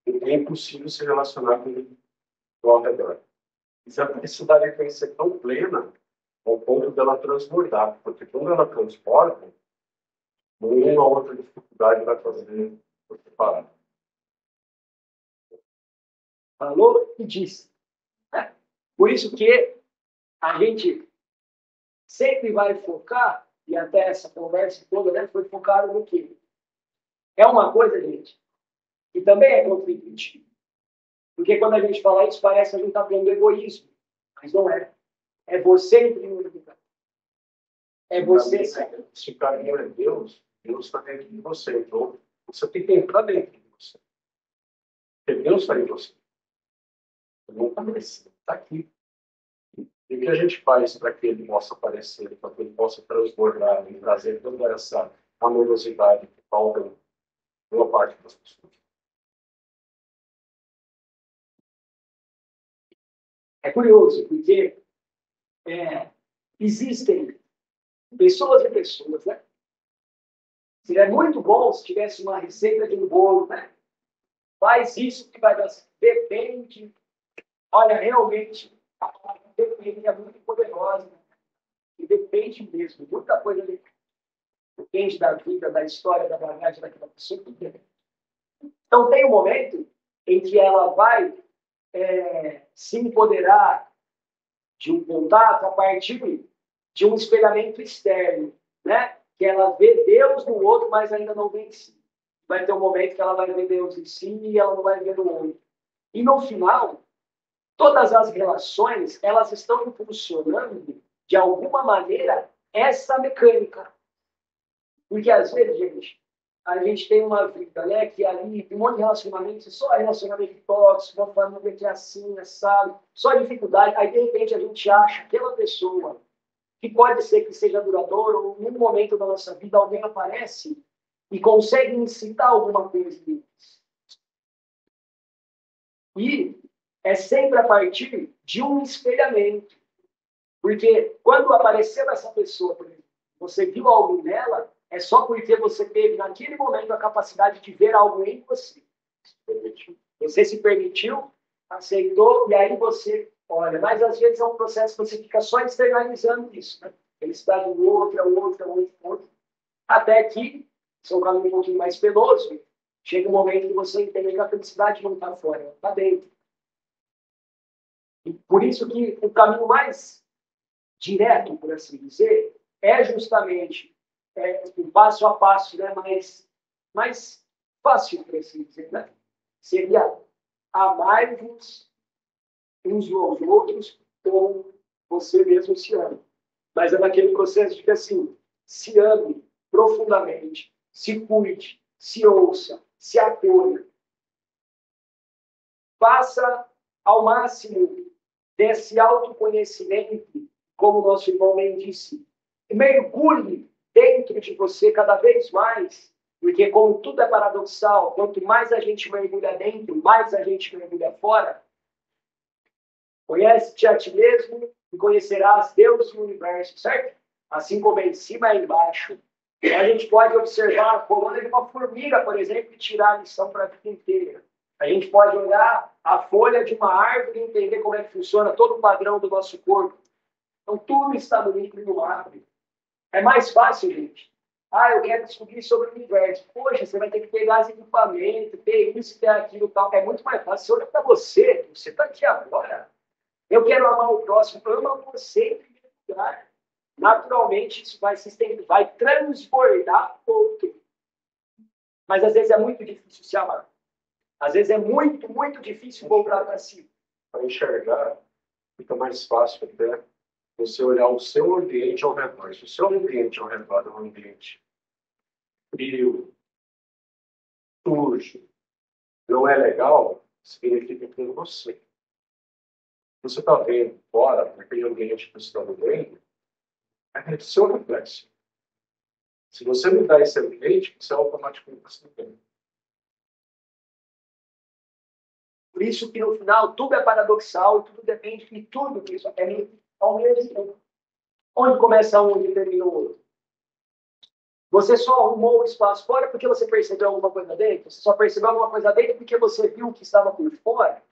é impossível se relacionar com o ao redor. Essa felicidade tem que ser tão plena ao ponto dela transbordar, porque quando ela transborda, nenhuma outra dificuldade vai fazer você parar.
Falou e disse. Por isso que a gente sempre vai focar, e até essa conversa toda, né, foi focada no quê? É uma coisa, gente, que também é contra-intuitivo. Porque quando a gente fala isso, parece que a gente está falando do egoísmo. Mas não é. É você em primeiro lugar. É você.
Se o caminho é Deus, Deus está dentro de você. Então, você tem que entrar dentro de você. Porque Deus está em você. Não está aparecendo, está aqui. E o que a gente faz para que ele possa aparecer, para que ele possa transbordar e trazer toda essa amorosidade que falta boa parte das pessoas?
É curioso, porque existem pessoas e pessoas, né? Seria muito bom se tivesse uma receita de um bolo, né? Faz isso que vai dar. Depende. Olha, realmente, a palavra depende é muito poderosa. Né? E depende mesmo. Muita coisa depende da vida, da história, da bagagem daquela pessoa. Tudo bem. Então, tem um momento em que ela vai se empoderar de um contato a partir de um espelhamento externo, né? Que ela vê Deus no outro, mas ainda não vê em si. Vai ter um momento que ela vai ver Deus em si e ela não vai ver no outro. E no final, todas as relações, elas estão funcionando, de alguma maneira, essa mecânica. Porque às vezes, gente, a gente tem uma vida, né, que ali tem um monte de relacionamento, só relacionamento tóxico, uma família que é assim, sabe? Só dificuldade. Aí, de repente, a gente acha aquela pessoa que pode ser que seja duradoura, ou em um momento da nossa vida alguém aparece e consegue incitar alguma coisa deles. E é sempre a partir de um espelhamento. Porque quando apareceu essa pessoa, por exemplo, você viu algo nela, é só porque você teve, naquele momento, a capacidade de ver algo em você. Você se permitiu, aceitou, e aí você olha. Mas, às vezes, é um processo que você fica só externalizando isso. Né? Felicidade do outro, é o outro, é o outro, é o outro. Até que, se é um caminho um pouquinho mais penoso, chega um momento que você entende que a felicidade não está fora, ela está dentro. E por isso que o caminho mais direto, por assim dizer, é justamente o passo a passo, né, mais fácil, por assim dizer, né? Seria amar-vos uns aos outros como você mesmo se ama. Mas é naquele processo de que, assim, se ame profundamente, se cuide, se ouça, se acolha. Faça ao máximo desse autoconhecimento, como o nosso irmão bem disse, mergulhe dentro de você cada vez mais Porque como tudo é paradoxal, quanto mais a gente mergulha dentro, mais a gente mergulha fora. Conhece-te a ti mesmo e conhecerás Deus e o universo, certo? Assim como é em cima e embaixo. Então, a gente pode observar a coluna de uma formiga, por exemplo, e tirar a lição para a vida inteira. A gente pode olhar a folha de uma árvore e entender como é que funciona todo o padrão do nosso corpo. Então, tudo está no micro e no macro. É mais fácil, gente. Eu quero descobrir sobre o universo. Poxa, você vai ter que pegar os equipamentos, ter isso, ter aquilo, tal. É muito mais fácil. Você olha para você. Você está aqui agora. Eu quero amar o próximo. Ama você em primeiro lugar. Naturalmente, isso vai se estender, vai transbordar outro. Mas, às vezes, é muito difícil se amar. Às vezes, é muito, muito difícil voltar para si.
Para enxergar, fica mais fácil até você olhar o seu ambiente ao redor. Se o seu ambiente ao redor é um ambiente frio, sujo, não é legal, significa que é você. Você está vendo fora, naquele ambiente que você está vivendo, é o seu reflexo. Se você mudar esse ambiente, você automaticamente está vendo.
Por isso que, no final, tudo é paradoxal, tudo depende de tudo que isso é ao mesmo tempo. Onde começa um e termina o outro? Você só arrumou o espaço fora porque você percebeu alguma coisa dentro? Você só percebeu alguma coisa dentro porque você viu o que estava por fora?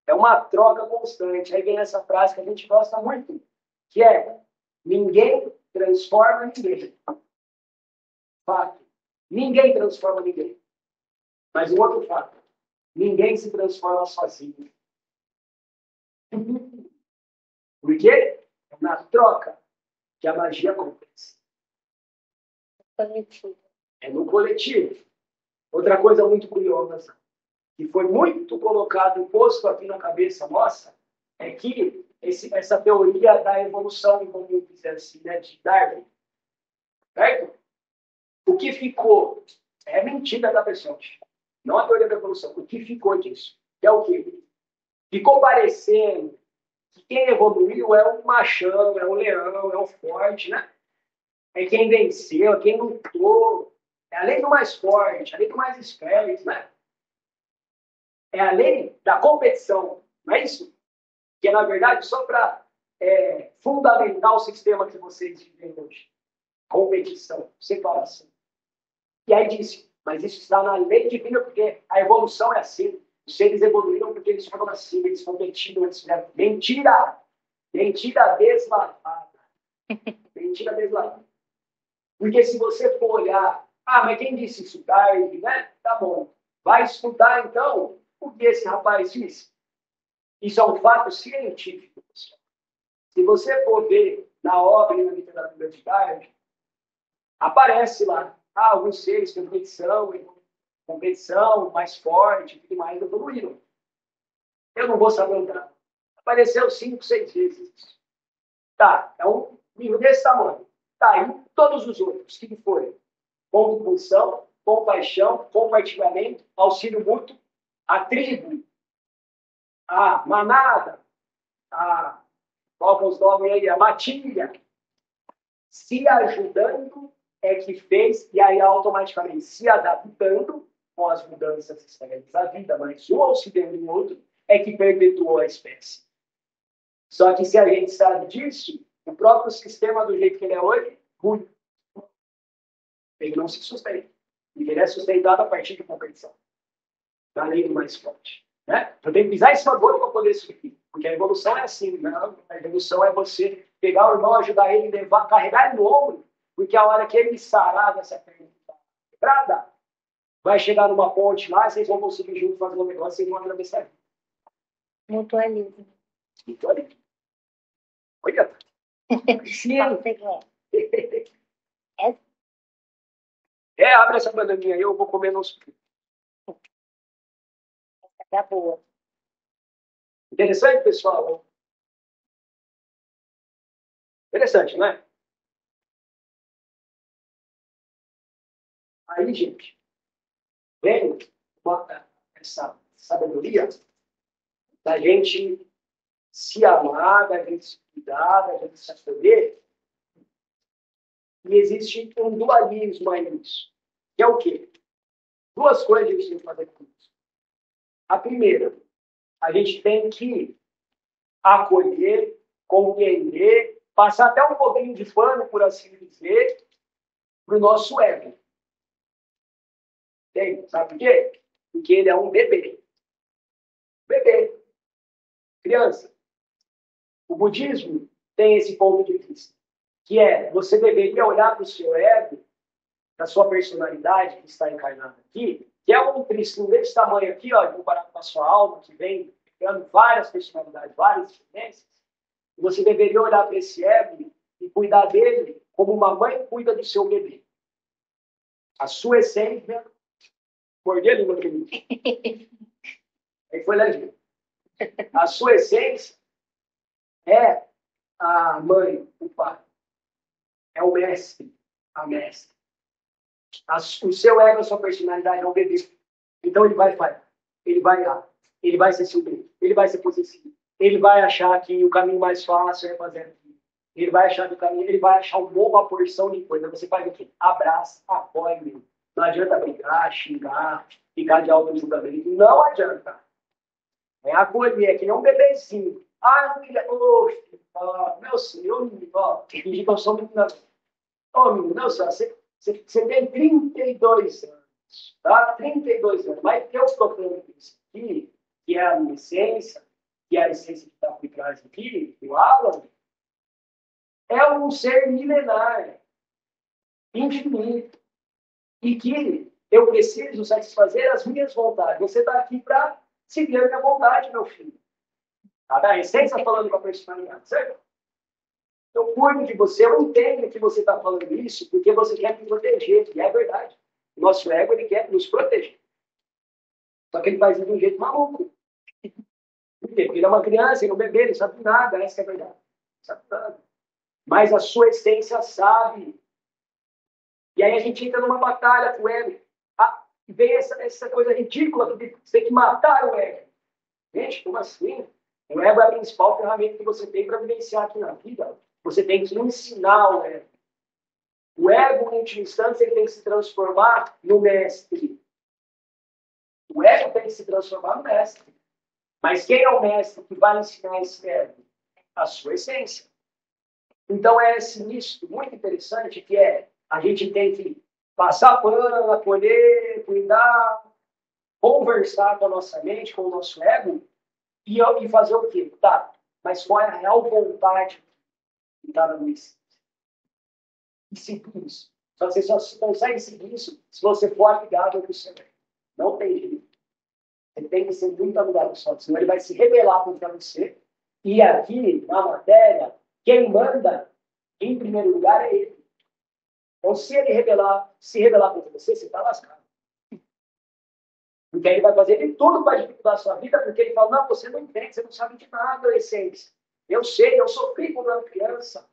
É uma troca constante. Aí vem essa frase que a gente gosta muito, que é: ninguém transforma ninguém. Fato. Ninguém transforma ninguém. Mas o outro fato: ninguém se transforma sozinho. Por quê? É na troca que a magia acontece.
Coletivo.
É no coletivo. Outra coisa muito curiosa, que foi muito colocado, posto aqui na cabeça nossa, é que essa teoria da evolução, vamos dizer assim, né, de Darwin, certo? O que ficou é mentira da pessoa, não a teoria da evolução. O que ficou disso? Que é o quê? Ficou parecendo que quem evoluiu é um machão, é um leão, é um forte, né? É quem venceu, é quem lutou, é a lei do mais forte, a lei do mais esperto, né? É a lei da competição, não é isso? Que é, na verdade, só para fundamentar o sistema que vocês vivem hoje. Competição, separação. E aí disse, mas isso está na lei divina, porque a evolução é assim. Os seres evoluíram porque eles foram assim, eles competiram, eles fizeram. Mentira! Mentira deslavada. Mentira deslavada. Porque se você for olhar, mas quem disse isso? Darwin, né? Tá bom. Vai estudar, então, o que esse rapaz disse. Isso é um fato científico, pessoal. Se você for ver na obra e na literatura de Darwin, aparece lá, alguns seres competição mais forte, tudo mais, evoluíram. Eu não vou saber o dado. Apareceu 5, 6 vezes. Tá, é um livro desse tamanho. Tá, e todos os outros, o que foi? Compulsão, compaixão, compartilhamento, auxílio mútuo, a tribo, a manada, qual que é os nomes aí? A matilha, se ajudando é que fez, e aí automaticamente se adaptando com as mudanças externas da vida, mas um auxiliando o outro é que perpetuou a espécie. Só que se a gente sabe disso, o próprio sistema do jeito que ele é hoje, ruim. Ele não se sustenta. E ele é sustentado a partir de competição. Da lei do mais forte. Né? Eu tenho que pisar em cima do outro para poder subir. Porque a evolução é assim. Não? A evolução é você pegar o irmão, ajudar ele, levar, carregar ele no ombro, porque a hora que ele sarar dessa perna quebrada, vai chegar numa ponte lá, vocês vão conseguir juntos fazer um negócio, vocês vão atravessar.
Mutualismo.
Mutualismo. Olha. Sim. Abre essa bananinha aí, eu vou comer nos...
Tá boa.
Interessante, pessoal? Interessante, não é? Aí, gente, vem essa sabedoria da gente se amar, da gente se cuidar, da gente se acolher. E existe um dualismo aí nisso. Que é o quê? Duas coisas a gente tem que fazer com isso. A primeira, a gente tem que acolher, compreender, passar até um pouquinho de pano, por assim dizer, para o nosso ego. Entende? Sabe por quê? Porque ele é um bebê. Bebê. Criança. O budismo tem esse ponto de vista, que é, você deveria olhar para o seu ego, da sua personalidade que está encarnada aqui, que é um tristinho desse tamanho aqui, ó, comparado com a sua alma, que vem criando várias personalidades, várias diferenças. Você deveria olhar para esse ego e cuidar dele como uma mãe cuida do seu bebê. A sua essência... Mordi a língua do menino. Aí foi legítimo. A sua essência é a mãe, o pai. É o mestre, a mestre. O seu ego, a sua personalidade é o bebê. Então ele vai falhar. Ele vai errar. Ele vai ser ciumento. Ele vai ser possessivo. Ele vai achar que o caminho mais fácil é fazer aquilo. Ele vai achar que o caminho, ele vai achar uma porção de coisa. Você faz o quê? Abraça, apoia. Não adianta brigar, xingar, ficar de auto-julgamento. Não adianta. É acolher, é que nem um bebezinho. Ah, filha, meu senhor, ó, fingir que eu sou menina. Ô, menino, não, senhor, você tem 32 anos, tá? 32 anos. Mas que eu estou falando isso aqui, que é a minha essência, que é a essência que está por trás aqui, do Alan, é um ser milenar, infinito, e que eu preciso satisfazer as minhas vontades. Você está aqui para seguir a minha vontade, meu filho. Tá? A essência falando com a personalidade, certo? Eu cuido de você, eu entendo que você está falando isso porque você quer me proteger, e é verdade. O nosso ego, ele quer nos proteger. Só que ele faz isso de um jeito maluco. Por quê? Porque ele é uma criança, ele é um bebê, ele não sabe nada, essa é a verdade. Não sabe nada. Mas a sua essência sabe. E aí a gente entra numa batalha com o ego. Vem essa coisa ridícula que você tem que matar o ego. Gente, como assim? O ego é a principal ferramenta que você tem para vivenciar aqui na vida. Você tem que ensinar o ego. O ego, em última instância, ele tem que se transformar no mestre. O ego tem que se transformar no mestre. Mas quem é o mestre que vai ensinar esse ego? A sua essência. Então é esse misto muito interessante que é a gente tem que passar pano, acolher, cuidar, conversar com a nossa mente, com o nosso ego e fazer o quê? Tá, mas qual é a real vontade que está na minha essência? E seguir isso. Só que você só consegue seguir isso se você for amigável com o seu ego. Não tem jeito. Você tem que ser muito amigável com o senão ele vai se rebelar contra você. E aqui, na matéria, quem manda, em primeiro lugar, é ele. Então, se ele se rebelar contra você, você está lascado. Porque aí ele vai fazer de tudo para dificultar a sua vida, porque ele fala, não, você não entende, você não sabe de nada, essência. Eu sei, eu sofri quando era criança.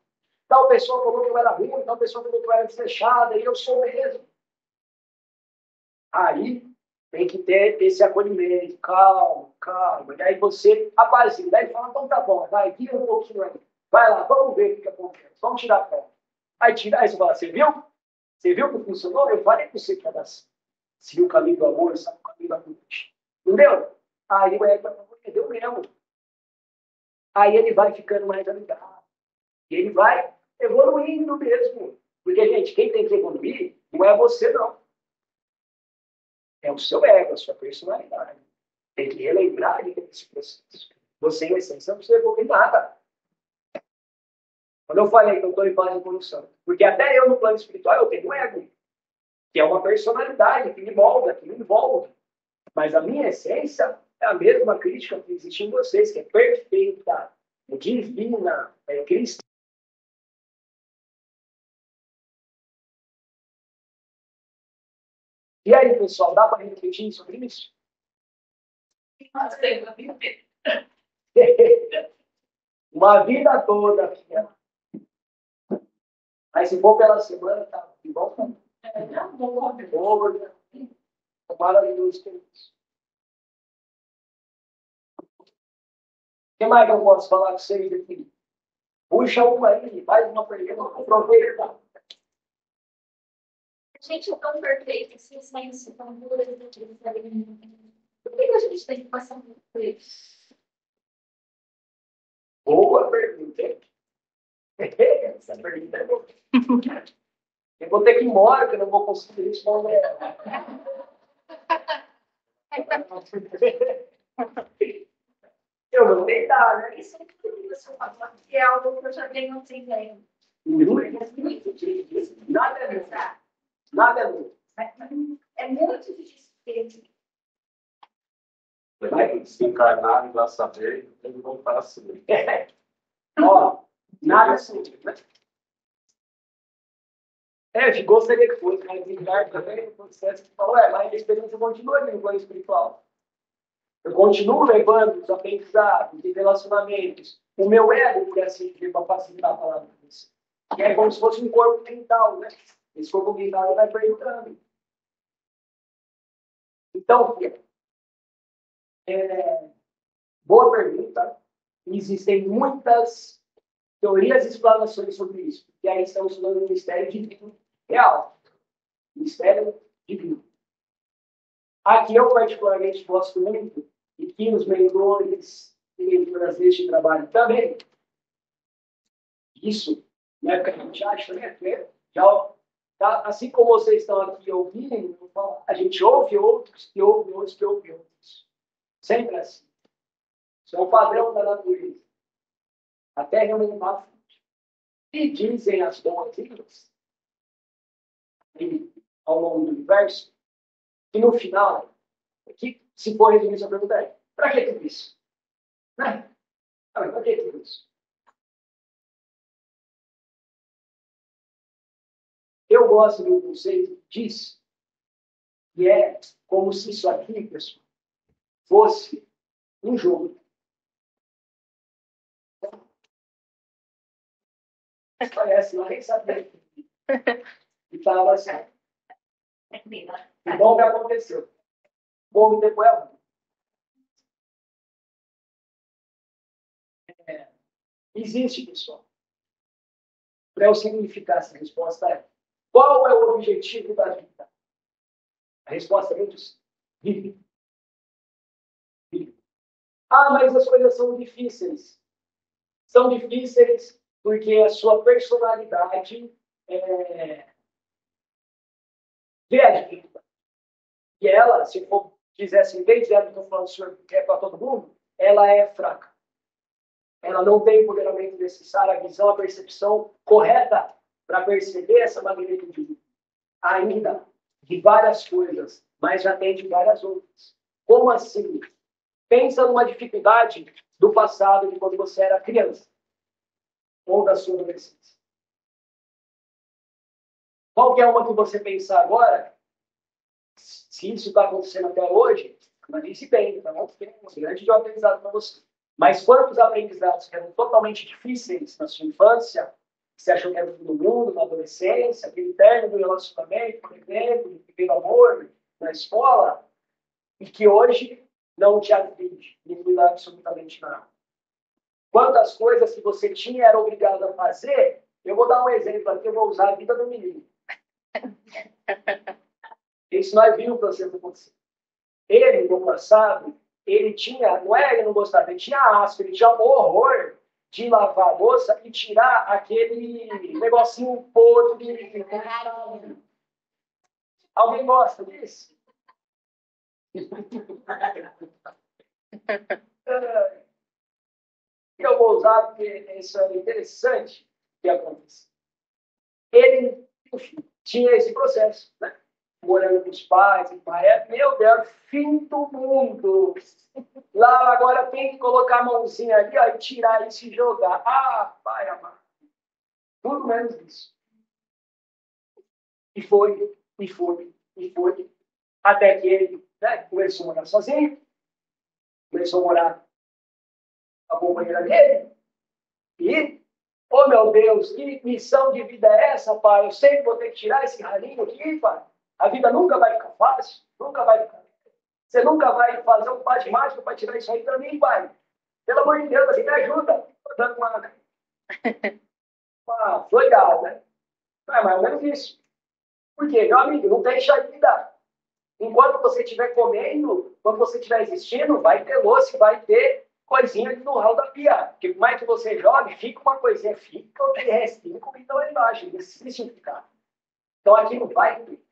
Tal pessoa falou que eu era ruim, tal pessoa falou que eu era desleixada, e eu sou mesmo. Aí tem que ter esse acolhimento, calma, calma. E aí você apazigua, daí fala, então tá bom, vai, guia um pouquinho aí. Vai lá, vamos ver o que acontece, vamos tirar a prova. Aí tira, aí você fala, você viu? Você viu que funcionou? Eu falei para você que ia dar certo. Seguiu o caminho do amor, sabe o caminho da cruz. Entendeu? Aí o ego entendeu mesmo. Aí ele vai ficando mais amigável. E ele vai evoluindo mesmo. Porque, gente, quem tem que evoluir não é você, não. É o seu ego, a sua personalidade. Tem que relembrar de esse processo. Você, em essência, não precisa evoluir nada. Quando eu falei que eu estou em fase de evolução, porque até eu, no plano espiritual, eu tenho um ego, que é uma personalidade que me molda, que me envolve. Mas a minha essência é a mesma crítica que existe em vocês, que é perfeita, é divina, é cristã. E aí, pessoal, dá para refletir sobre isso? Uma vida toda, filha. Aí se for pela semana, tá igual para maravilhoso que é isso. O que mais que eu posso falar com vocês aqui? Puxa uma aí, faz uma pergunta, aproveita.
A gente é tão perfeito, assim, sem isso, tão pura, por que a gente tem que passar por isso?
Boa pergunta, hein? Essa pergunta é boa. Eu vou ter que ir embora, que eu não vou conseguir responder. Eu vou tentar, né?
Isso é incrível, se eu falar que é algo que eu já tenho assim, né?
Muito difícil. Nada é meu. Nada é meu.
É muito difícil.
Vai se encarnar e vai saber, eles vão para assim.
Ó, nada é simples, né? De gostaria que fosse, mas Ricardo também, o processo que falou, mas a experiência continua ali no plano espiritual. Eu continuo levando os aprendizados e relacionamentos, o meu ego, por assim dizer, para facilitar a palavra para você. E é como se fosse um corpo mental, né? Esse corpo mental vai perguntando. Então, filha, boa pergunta. Existem muitas teorias e explanações sobre isso. E aí estamos falando do mistério divino real. Mistério divino. Aqui eu particularmente gosto muito, e que os mentores e mentoras deste trabalho também, isso, né, que a gente acha, né, já, tá, assim como vocês estão aqui ouvindo, a gente ouve outros, que ouve outros, que ouve outros. Sempre assim. Isso é um padrão da natureza. Até realmente na frente. E dizem as doutrinas, ao longo do universo, que no final, que se for resumir essa pergunta é, para que tudo isso? Né? Para que tudo isso? Eu gosto do conceito disso, que é como se isso aqui, pessoal, fosse um jogo. Parece, eu nem sabia. E estava assim. Igual que aconteceu. Bom e depois existe, pessoal. Para eu significar essa resposta é: qual é o objetivo da vida? A resposta é muito simples. Vive. Vive. Ah, mas as coisas são difíceis. São difíceis porque a sua personalidade vê a dificuldade. E ela, se for quisesse, em vez de ela, estou falando que é para todo mundo, ela é fraca. Ela não tem o empoderamento necessário, a visão, a percepção correta para perceber essa magnitude ainda de várias coisas, mas já tem de várias outras. Como assim? Pensa numa dificuldade do passado, de quando você era criança, ou da sua adolescência. Qual que é uma que você pensar agora? Se isso está acontecendo até hoje, analise bem, tá bom? Tem um grande de aprendizado para você. Mas quantos aprendizados que eram totalmente difíceis na sua infância, que você achou que era do mundo, na adolescência, aquele término do relacionamento, por exemplo, do primeiro amor, na escola, e que hoje não te atinge, não muda absolutamente nada. Quantas coisas que você tinha era obrigado a fazer, eu vou dar um exemplo aqui, eu vou usar a vida do menino. Isso nós vimos o processo acontecer. Ele, no passado, ele tinha, não é ele não gostava, ele tinha asco, ele tinha horror de lavar a louça e tirar aquele negocinho podre. Alguém gosta disso? Eu vou usar porque isso é interessante que acontece. Ele, enfim, tinha esse processo, né? Morando com os pais, meu Deus, fim do mundo. Lá agora tem que colocar a mãozinha ali, ó, e tirar e se jogar. Ah, pai amado. Tudo menos isso. E foi, e foi, e foi. Até que ele, né, começou a morar sozinho. Começou a morar com a companheira dele. E, oh meu Deus, que missão de vida é essa, pai? Eu sempre vou ter que tirar esse ralinho aqui, pai. A vida nunca vai ficar fácil, nunca vai ficar. Você nunca vai fazer um passe mágico para tirar isso aí para mim, pai. Pelo amor de Deus, você me ajuda. Estou dando uma floreada, né? Não é mais ou menos isso. Por quê? Meu amigo, não deixa de lidar. Enquanto você estiver comendo, quando você estiver existindo, vai ter louça, vai ter coisinha ali no ralo da pia. Porque por mais que você jogue, fica uma coisinha, fica o que restinho comida lá embaixo. Isso ficar. Então aqui não vai ter.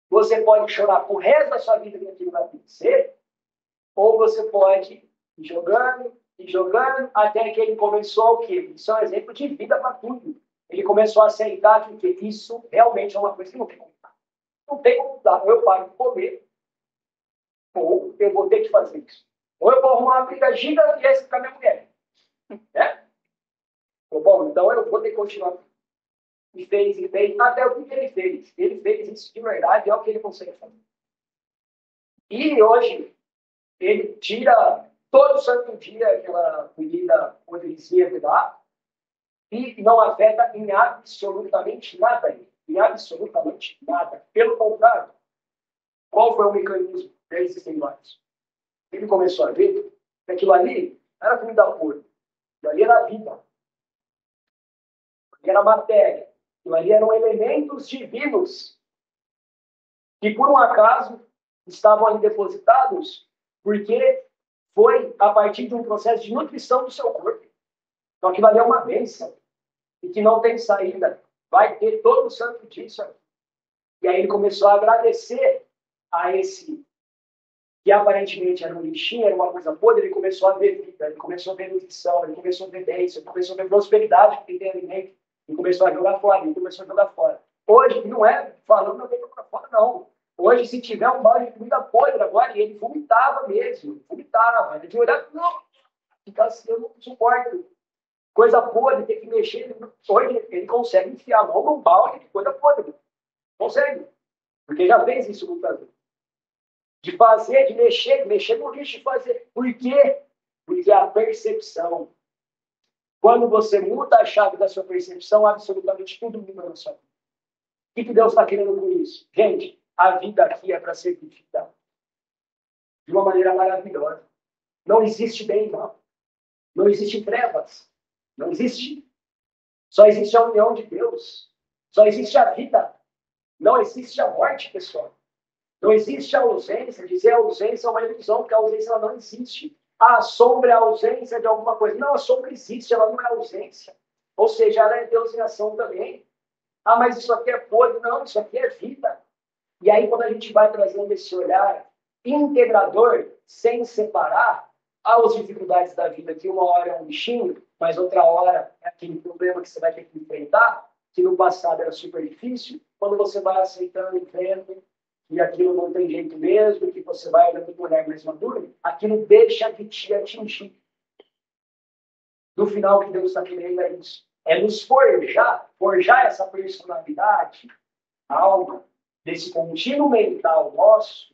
Você pode chorar pro resto da sua vida que aquilo vai acontecer, ou você pode ir jogando, até que ele começou o quê? Isso é um exemplo de vida para tudo. Ele começou a aceitar que isso realmente é uma coisa que não tem como mudar. Não tem como mudar. Ou eu paro de comer, ou eu vou ter que fazer isso. Ou eu vou arrumar uma briga gigantesca com a minha mulher. Né? Bom, então eu vou ter que continuar. E fez, até o que ele fez. Ele fez isso de verdade, é o que ele consegue fazer. E hoje, ele tira todo santo dia aquela comida podrezinha de lá e não afeta em absolutamente nada. Em absolutamente nada. Pelo contrário, qual foi o mecanismo? Existem vários. Ele começou a ver que aquilo ali era comida podre. Aquilo ali era vida. Aquilo era matéria. Aquilo ali eram elementos divinos que, por um acaso, estavam ali depositados porque foi a partir de um processo de nutrição do seu corpo. Então, aquilo ali é uma bênção e que não tem saída. Vai ter todo o santo disso. E aí ele começou a agradecer a esse que aparentemente era um lixinho, era uma coisa podre. Ele começou a ver vida, ele começou a ver nutrição, ele começou a ver bênção, ele começou a ver prosperidade, porque tem alimento, ele começou a jogar fora, ele começou a jogar fora. Hoje, não é falando, não tem que jogar fora, não. Hoje, se tiver um balde de comida podre agora, e ele vomitava mesmo, vomitava. Ele tinha olhado, não, fica assim, eu não suporto. Coisa podre, tem que mexer. Hoje, ele consegue enfiar a mão num balde de coisa podre. Consegue. Porque já fez isso muitas vezes. De fazer, de mexer no lixo e fazer. Por quê? Porque a percepção. Quando você muda a chave da sua percepção, absolutamente tudo muda na sua vida. O que Deus está querendo com isso? Gente, a vida aqui é para ser vivida de uma maneira maravilhosa. Não existe bem e mal. Não existe trevas. Não existe. Só existe a união de Deus. Só existe a vida. Não existe a morte, pessoal. Não existe a ausência. Dizer a ausência é uma ilusão, porque a ausência ela não existe. A sombra é a ausência de alguma coisa. Não, a sombra existe, ela não é ausência. Ou seja, ela é Deus em ação também. Ah, mas isso aqui é podre. Não, isso aqui é vida. E aí, quando a gente vai trazendo esse olhar integrador, sem separar as dificuldades da vida, que uma hora é um bichinho, mas outra hora é aquele problema que você vai ter que enfrentar, que no passado era super difícil, quando você vai aceitando e vendo que aquilo não tem jeito mesmo, que você vai olhando para mulher mais madura, aquilo deixa de te atingir. No final, o que Deus está querendo é isso. É nos forjar essa personalidade, a alma, desse contínuo mental nosso,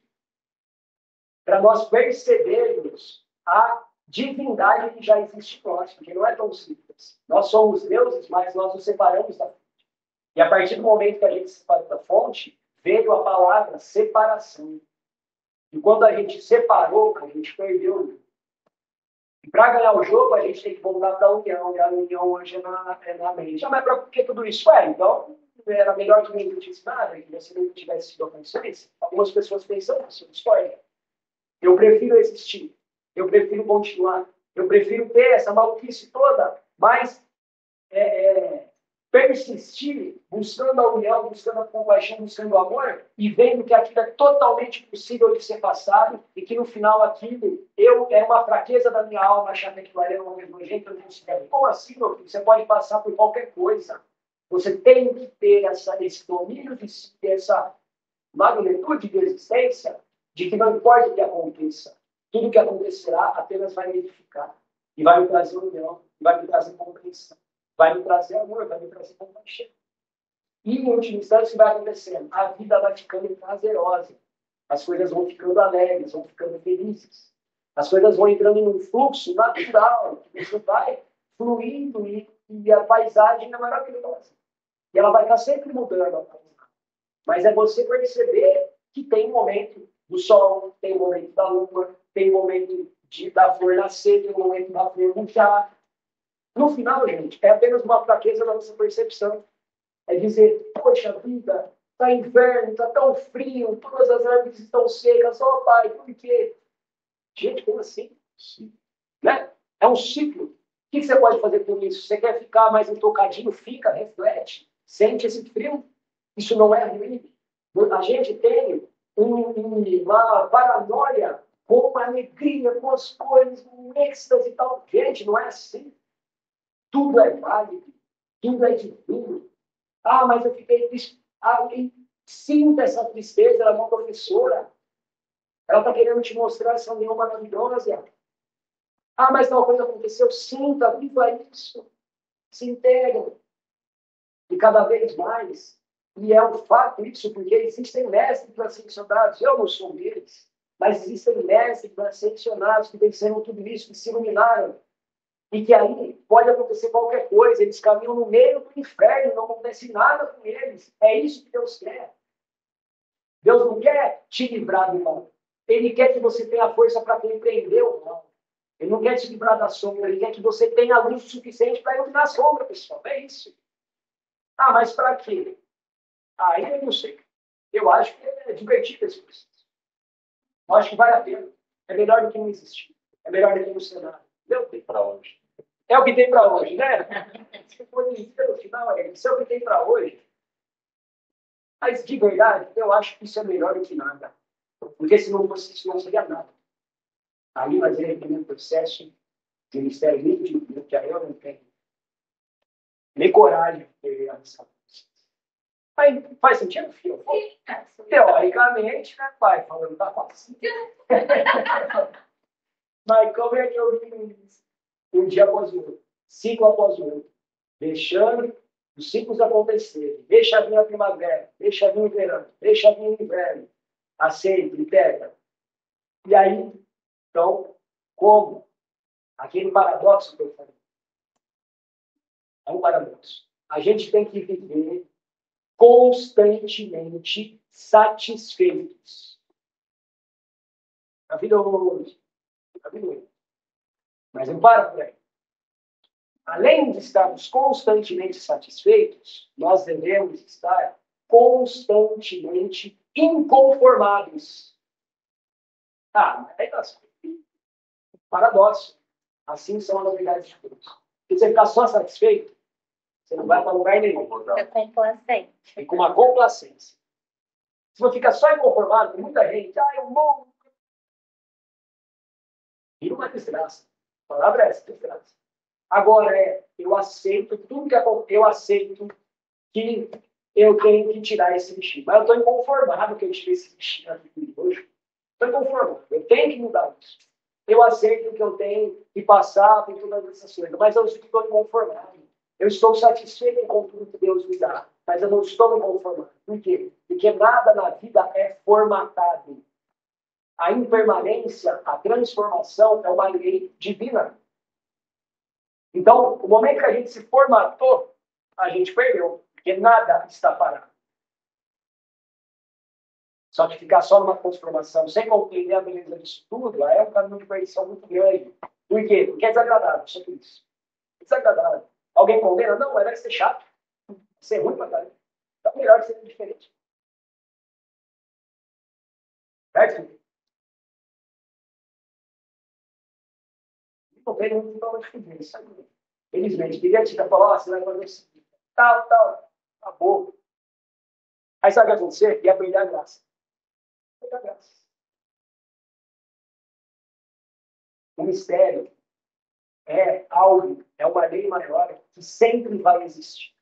para nós percebermos a divindade que já existe em nós, porque não é tão simples. Nós somos deuses, mas nós nos separamos da fonte. E a partir do momento que a gente se separa da fonte, veio a palavra separação. E quando a gente separou, a gente perdeu. E para ganhar o jogo, a gente tem que voltar para a união, e a união hoje é na mente. Mas para que tudo isso é? Então, era melhor que ninguém disse nada, que você não tivesse sido a consciência. Algumas pessoas pensam isso, discordam. Eu prefiro existir, eu prefiro continuar, eu prefiro ter essa maluquice toda, mas persistir, buscando a união, buscando a compaixão, buscando o amor, e vendo que aquilo é totalmente possível de ser passado, e que no final aquilo é uma fraqueza da minha alma, achar que aquilo ali é uma nojento, eu não considero. Como assim, meu filho? Você pode passar por qualquer coisa. Você tem que ter esse domínio de si, essa magnitude de existência, de que não importa o que aconteça, tudo que acontecerá apenas vai me edificar, e vai me trazer união, e vai me trazer compreensão, vai me trazer amor, vai me trazer compaixão. E, em última instância, o que vai acontecendo? A vida vai ficando prazerosa, as coisas vão ficando alegres, vão ficando felizes, as coisas vão entrando num fluxo natural, que você vai fluindo e a paisagem é maravilhosa. E ela vai estar sempre mudando a paisagem. Mas é você perceber que tem um momento do sol, tem um momento da lua, tem um momento da flor nascer, tem um momento da flor murchar. No final, gente, é apenas uma fraqueza da nossa percepção. É dizer, poxa vida, Está inverno, está tão frio, todas as árvores estão secas. Ó, pai, por quê? Gente, como assim? Né? É um ciclo. O que você pode fazer com isso? Você quer ficar mais intocadinho? Fica, reflete. Sente esse frio. Isso não é ruim. A gente tem uma paranoia com a alegria, com as coisas, com o êxtase e tal. Gente, não é assim. Tudo é válido. Tudo é divino. Ah, mas eu fiquei triste. Ah, sinta essa tristeza, ela é uma professora. Ela está querendo te mostrar essa união maravilhosa. Ah, mas tal coisa aconteceu. Sinta, viva isso. Se integra. E cada vez mais. E é um fato isso, porque existem mestres ascensionados. Eu não sou um deles. Mas existem mestres ascensionados que venceram tudo isso, que se iluminaram. E que aí pode acontecer qualquer coisa. Eles caminham no meio do inferno, não acontece nada com eles. É isso que Deus quer. Deus não quer te livrar do mal. Ele quer que você tenha força para compreender o mal. Ele não quer te livrar da sombra, ele quer que você tenha luz suficiente para iluminar a sombra, pessoal. É isso. Ah, mas para quê? Aí eu não sei. Eu acho que é divertido esse processo. Eu acho que vale a pena. É melhor do que não existir. É melhor do que no cenário. É o que tem para hoje. É o que tem para hoje, né? Se for dizer no final, isso é o que tem para hoje. Mas, de verdade, eu acho que isso é melhor do que nada. Porque se não fosse isso, não seria nada. Ali vai ser um processo de mistério líquido, que aí eu não tenho nem coragem de ter essa. Mas faz sentido, filho? Teoricamente, né, pai? Falando tá fácil. Mas como é que eu digo isso? Um dia após o outro, ciclo após o outro, deixando os ciclos acontecerem. Deixa vir a primavera, deixa vir o verão, deixa vir o inverno. Aceita, integra. E aí, então, como? Aquele paradoxo que eu falei. É um paradoxo. A gente tem que viver constantemente satisfeitos. Maravilhoso. Maravilhoso. Mas não para por aí. Além de estarmos constantemente satisfeitos, nós devemos estar constantemente inconformados. Ah, é paradoxo. Assim são as novidades de Deus. Se você ficar só satisfeito, você não vai para lugar nenhum.
É complacente.
E com uma complacência. Se você fica só inconformado, com muita gente, eu morro. E uma desgraça. A palavra é essa, desgraça. Agora eu aceito tudo que acontece, eu aceito que eu tenho que tirar esse bichinho. Mas eu estou inconformado que eu tirei esse bichinho aqui hoje. Estou inconformado. Eu tenho que mudar isso. Eu aceito que eu tenho que passar por todas essas coisas, mas eu estou inconformado. Eu estou satisfeito com tudo que Deus me dá, mas eu não estou inconformado. Por quê? Porque nada na vida é formatado. A impermanência, a transformação é uma lei divina. Então, o momento que a gente se formatou, a gente perdeu, porque nada está parado. Só que ficar só numa transformação, sem compreender a beleza disso tudo, aí é um caminho de perdição muito grande. Por quê? Porque é desagradável, só isso. É desagradável. Alguém condena? Não, mas vai ser chato. Vai ser ruim pra caramba. Então, melhor que seja diferente. Certo? Não tem muito para onde fugir, sabe? Felizmente, queria te falar, você vai fazer o seguinte, tal, acabou. Aí sabe o que vai acontecer? Ia perder a graça. Perder a graça. O mistério é algo, é uma lei maior que sempre vai existir.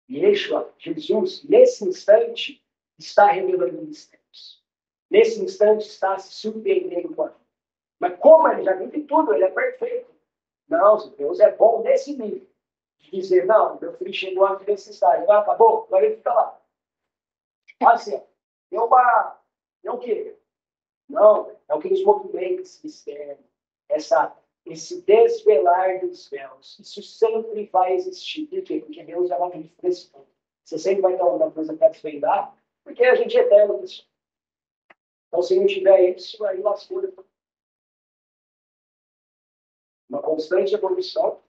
E Yeshua, Jesus, nesse instante, está revelando mistérios. Nesse instante, está se surpreendendo com a vida. Mas como ele já vive tudo, ele é perfeito. Não, Deus é bom nesse nível. De dizer, não, meu filho chegou aqui nesse estágio. Ah, acabou? Agora ele fica lá. Assim, é o quê? Não, é o que nos movimenta esse mistério. Esse desvelar dos véus. Isso sempre vai existir. Por quê? Porque Deus é uma vida desse ponto. Você sempre vai ter alguma coisa para desvendar, porque a gente é eterno nisso. Então, se não tiver isso, aí lascou. Uma constante evolução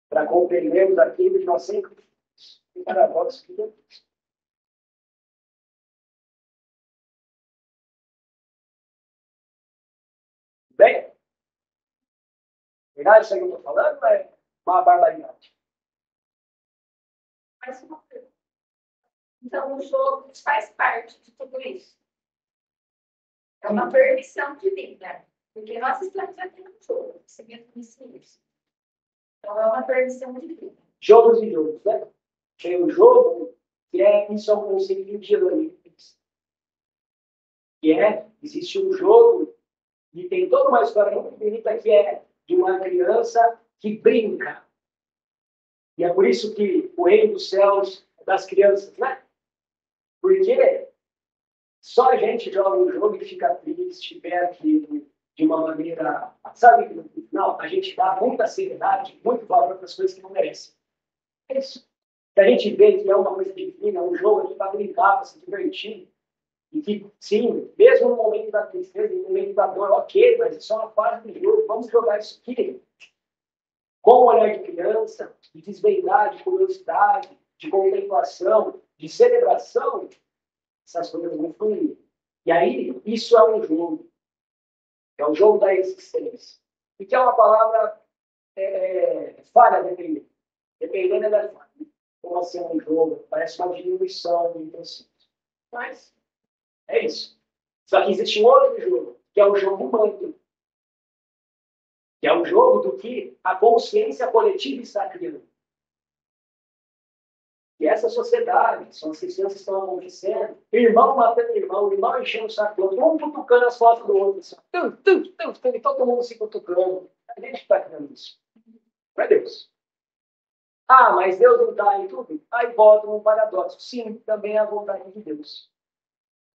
para compreendermos aquilo que nós sempre fizemos. E paradoxo que Deus. Bem? Verdade isso aí que eu estou falando ou é uma barbaridade?
Mas uma pergunta. Então, o jogo faz parte de tudo isso. É uma permissão divina. Porque nós estamos aqui no jogo, seguindo isso. Então, é uma permissão divina.
Jogos e jogos, né? Tem o jogo, que isso é um conceito de Leibniz. Existe um jogo, e tem toda uma história muito bonita que é de uma criança que brinca. E é por isso que o reino dos céus é das crianças, né? Porque só a gente joga um jogo e fica triste, perde de uma maneira, sabe, no final a gente dá muita seriedade, muito valor para as coisas que não merecem. É isso. Se a gente vê que é uma coisa divina, um jogo aqui para brincar, para se divertir, e que, sim, mesmo no momento da tristeza, no momento da dor, ok, mas isso é uma fase do jogo, vamos jogar isso aqui com o olhar de criança, de desvendar, de curiosidade, de contemplação, de celebração, essas coisas vão fluir. E aí, isso é um jogo. É o jogo da existência. E que é uma palavra falha, dependendo. Dependendo da falha. Como assim um jogo? Parece uma diminuição de intenções. Mas é isso. Só que existe um outro jogo, que é o jogo humano. Que é o jogo do que a consciência coletiva está criando. E essa sociedade, são as questões que estão acontecendo, irmão matando irmão enchendo o saco do outro, um cutucando as fotos do outro, assim, todo mundo se cutucando. A gente está criando isso. Não é Deus. Ah, mas Deus não está em tudo? Aí volta um paradoxo. Sim, também é a vontade de Deus.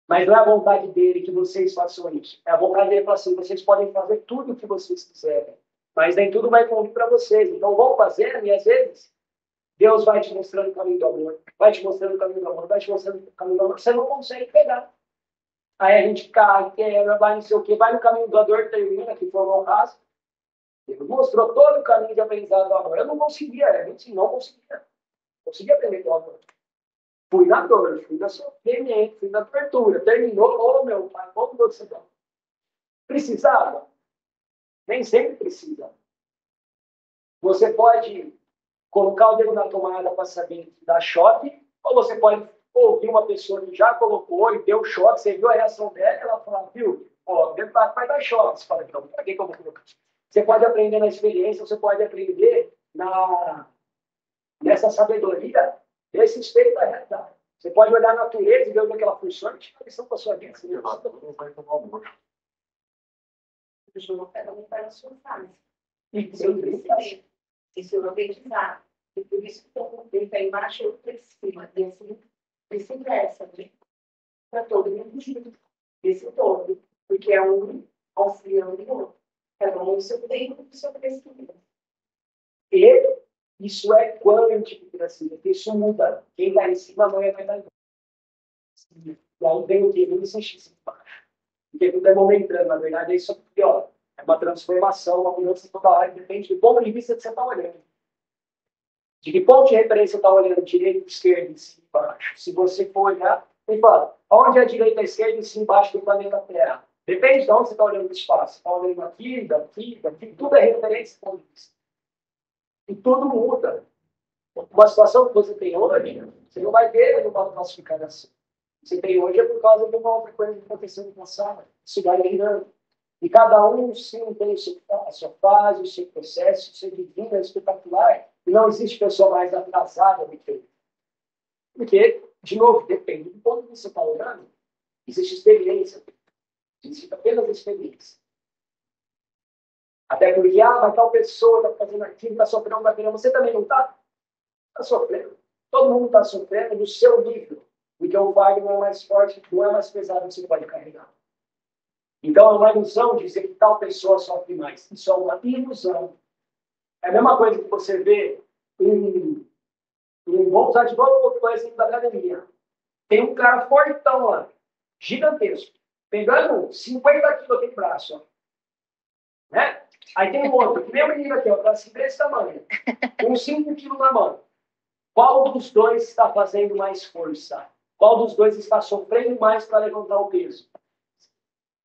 Mas não é a vontade dele que vocês façam isso. É a vontade dele que assim, vocês podem fazer tudo o que vocês quiserem. Mas nem tudo vai convir para vocês. Então vão fazendo e às vezes Deus vai te mostrando o caminho do amor, vai te mostrando o caminho do amor, vai te mostrando o caminho do amor. Você não consegue pegar. Aí a gente cai, quebra, vai não sei o quê, vai no caminho da dor, termina, que foi o caso. Ele mostrou todo o caminho de aprendizado do amor. Eu não conseguia, não conseguia. Conseguia aprender com o amor. Fui na dor, fui na sofrimento, fui na tortura. Terminou, ô meu pai, como você dá? Precisava? Nem sempre precisa. Você pode colocar o dedo na tomada para saber que dá choque, ou você pode ouvir uma pessoa que já colocou e deu choque, você viu a reação dela, ela fala, viu, ó, o dedo vai dar choque. Você fala, então, para que eu vou colocar? Você pode aprender na experiência, você pode aprender nessa sabedoria desse espelho da realidade. Você pode olhar a natureza e ver onde é que ela funciona e tirar a lição para a sua vida. Você não vai tomar o amor.
A pessoa pega um para a sua fase.
Isso
eu vou acreditar. E por isso que ele está embaixo e eu para cima. E assim, vice-versa. Para todo mundo junto. Esse todo. Porque é um auxiliando o outro. Cada um no seu tempo, no seu crescimento.
E isso é quântico, assim, isso muda. Quem está em cima amanhã vai dar embaixo. E aí vem o que? Vem esse X embaixo. Porque tudo é momentâneo, na verdade, é isso aqui, ó. É uma transformação, uma mudança total, depende do ponto de vista que você está olhando. De que ponto de referência você está olhando? Direita, esquerda, em cima, embaixo. Se você for olhar, ele fala, onde é a direita, a esquerda, em cima, embaixo do planeta Terra? Depende de onde você está olhando o espaço. Você está olhando aqui, daqui, tudo é referência do ponto de vista. E tudo muda. Uma situação que você tem hoje, você não vai ver numa classificação. Você tem hoje é por causa de uma outra coisa que aconteceu no passado. Isso vai virando. E cada um, sim, tem a sua fase, o seu processo, o seu divino, é espetacular. E não existe pessoa mais atrasada do que ele. Porque, de novo, depende do ponto que você está olhando. Existe experiência. Existe apenas experiência. Até porque, mas tal pessoa está fazendo aquilo, está sofrendo, está querendo. Você também não está? Está sofrendo. Todo mundo está sofrendo do seu nível. Porque o fardo não é mais forte, não é mais pesado que você pode carregar. Então, é uma ilusão dizer que tal pessoa sofre mais. Isso é uma ilusão. É a mesma coisa que você vê vamos usar de novo o exemplo da academia. Tem um cara fortão lá, gigantesco, pegando 50 quilos aqui no braço. Ó. Né? Aí tem um outro, que nem o menino aqui, ó, tá assim desse tamanho, com 5 quilos na mão. Qual dos dois está fazendo mais força? Qual dos dois está sofrendo mais para levantar o peso?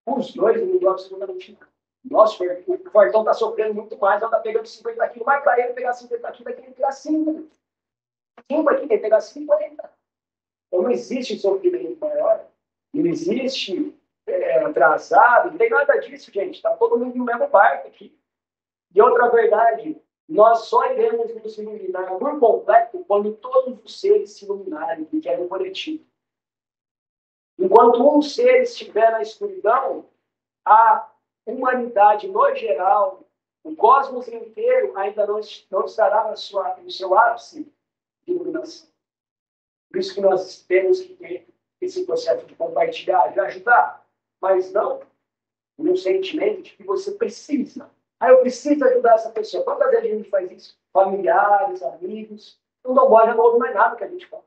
Os dois não mudou absolutamente nada. Nossa, o Fortão está sofrendo muito mais, ela está pegando 50 quilos, mas para ele pegar 50 quilos, é que ele pegar 5. 5 aqui, tem que pegar 50. Então não existe sofrimento maior, não existe atrasado, não tem nada disso, gente. Está todo mundo no mesmo barco aqui. E outra verdade, nós só iremos nos iluminar por completo quando todos os seres se iluminarem, porque é no coletivo. Enquanto um ser estiver na escuridão, a humanidade no geral, o cosmos inteiro ainda não estará no seu ápice de iluminação. Por isso que nós temos que ter esse processo de compartilhar, de ajudar, mas não no sentimento de que você precisa. Eu preciso ajudar essa pessoa. Quantas vezes a gente faz isso? Familiares, amigos. Não dá bola, já não ouve mais nada que a gente fala.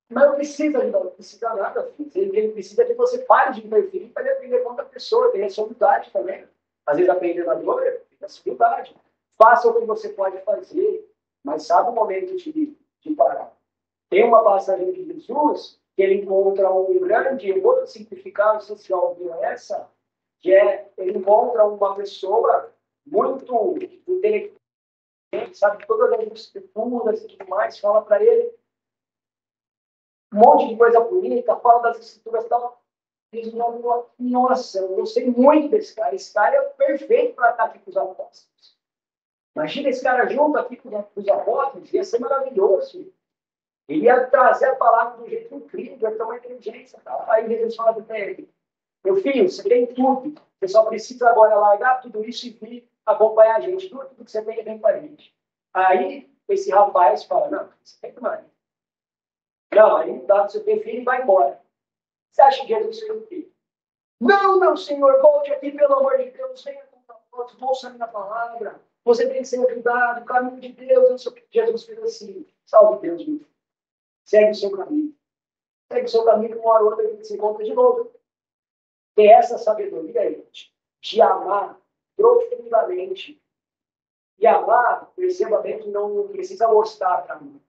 Mas não precisa ajudar, não precisa nada, filho. Ele precisa que você pare de interferir para ele aprender com outra pessoa. Tem essa humildade também. Às vezes aprender na dor, tem essa humildade. Faça o que você pode fazer, mas sabe o momento de parar. Tem uma passagem de Jesus que ele encontra um grande, eu vou simplificar, não sei se já ouviram essa, que ele encontra uma pessoa muito intelectual, sabe todas as escrituras e tudo mais, fala para ele um monte de coisa bonita, fala das escrituras e tal. Diz, nossa, eu gostei muito desse cara. Esse cara é perfeito para estar aqui com os apóstolos. Imagina esse cara junto aqui com os apóstolos, ia ser maravilhoso. Ele ia trazer a palavra de um jeito incrível, ia ter uma inteligência. Tá? Aí Jesus fala para ele, meu filho, você tem tudo. Você só precisa agora largar tudo isso e vir acompanhar a gente. Tudo que você tem vem com a gente. Aí esse rapaz fala, não, você tem que mais. Não, aí dá você ter filho e vai embora. Você acha que Jesus fez o quê? Não, meu senhor, volte aqui, pelo amor de Deus, venha contar, ouça a minha palavra. Você tem que ser ajudado, o caminho de Deus. Eu sou... Jesus fez assim, salve Deus, meu filho. Segue o seu caminho. Segue o seu caminho, uma hora ou outra a gente se encontra de novo. Ter essa sabedoria, gente, de amar profundamente. E amar, perceba bem que não precisa gostar para amar.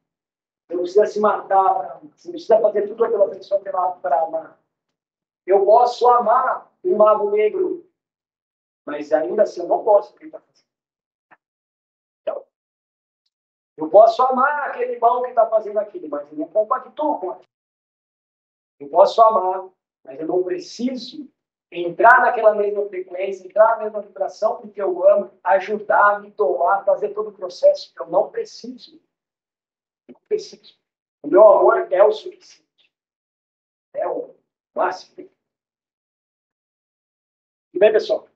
Você não precisa se matar para amar. Você não precisa fazer tudo aquela pessoa para amar. Eu posso amar um mago negro, mas ainda assim eu não posso tentar fazer. Então, eu posso amar aquele irmão que está fazendo aquilo, mas eu não compactuo com aquilo. Eu posso amar, mas eu não preciso entrar naquela mesma frequência, entrar na mesma vibração, porque eu amo, ajudar, me doar, fazer todo o processo. Eu não preciso. Eu não preciso. O meu amor é o suficiente. É o máximo. E bem, pessoal?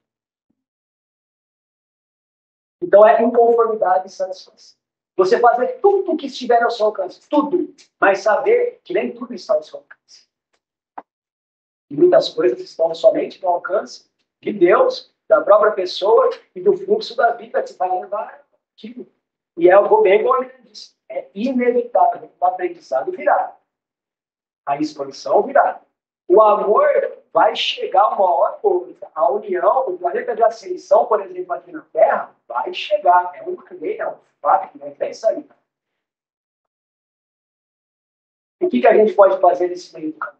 Então é inconformidade e satisfação. Você fazer tudo o que estiver ao seu alcance, tudo, mas saber que nem tudo está ao seu alcance. E muitas coisas estão somente no alcance de Deus, da própria pessoa e do fluxo da vida que vai levar aquilo. E é o bem como ele disse, é inevitável o aprendizado virar. A expansão virar. O amor vai chegar uma hora ou outra. A união, o planeta de ascensão, por exemplo, aqui na Terra, vai chegar. É uma lei, é um fato, não é isso aí. O que a gente pode fazer nesse meio do caminho?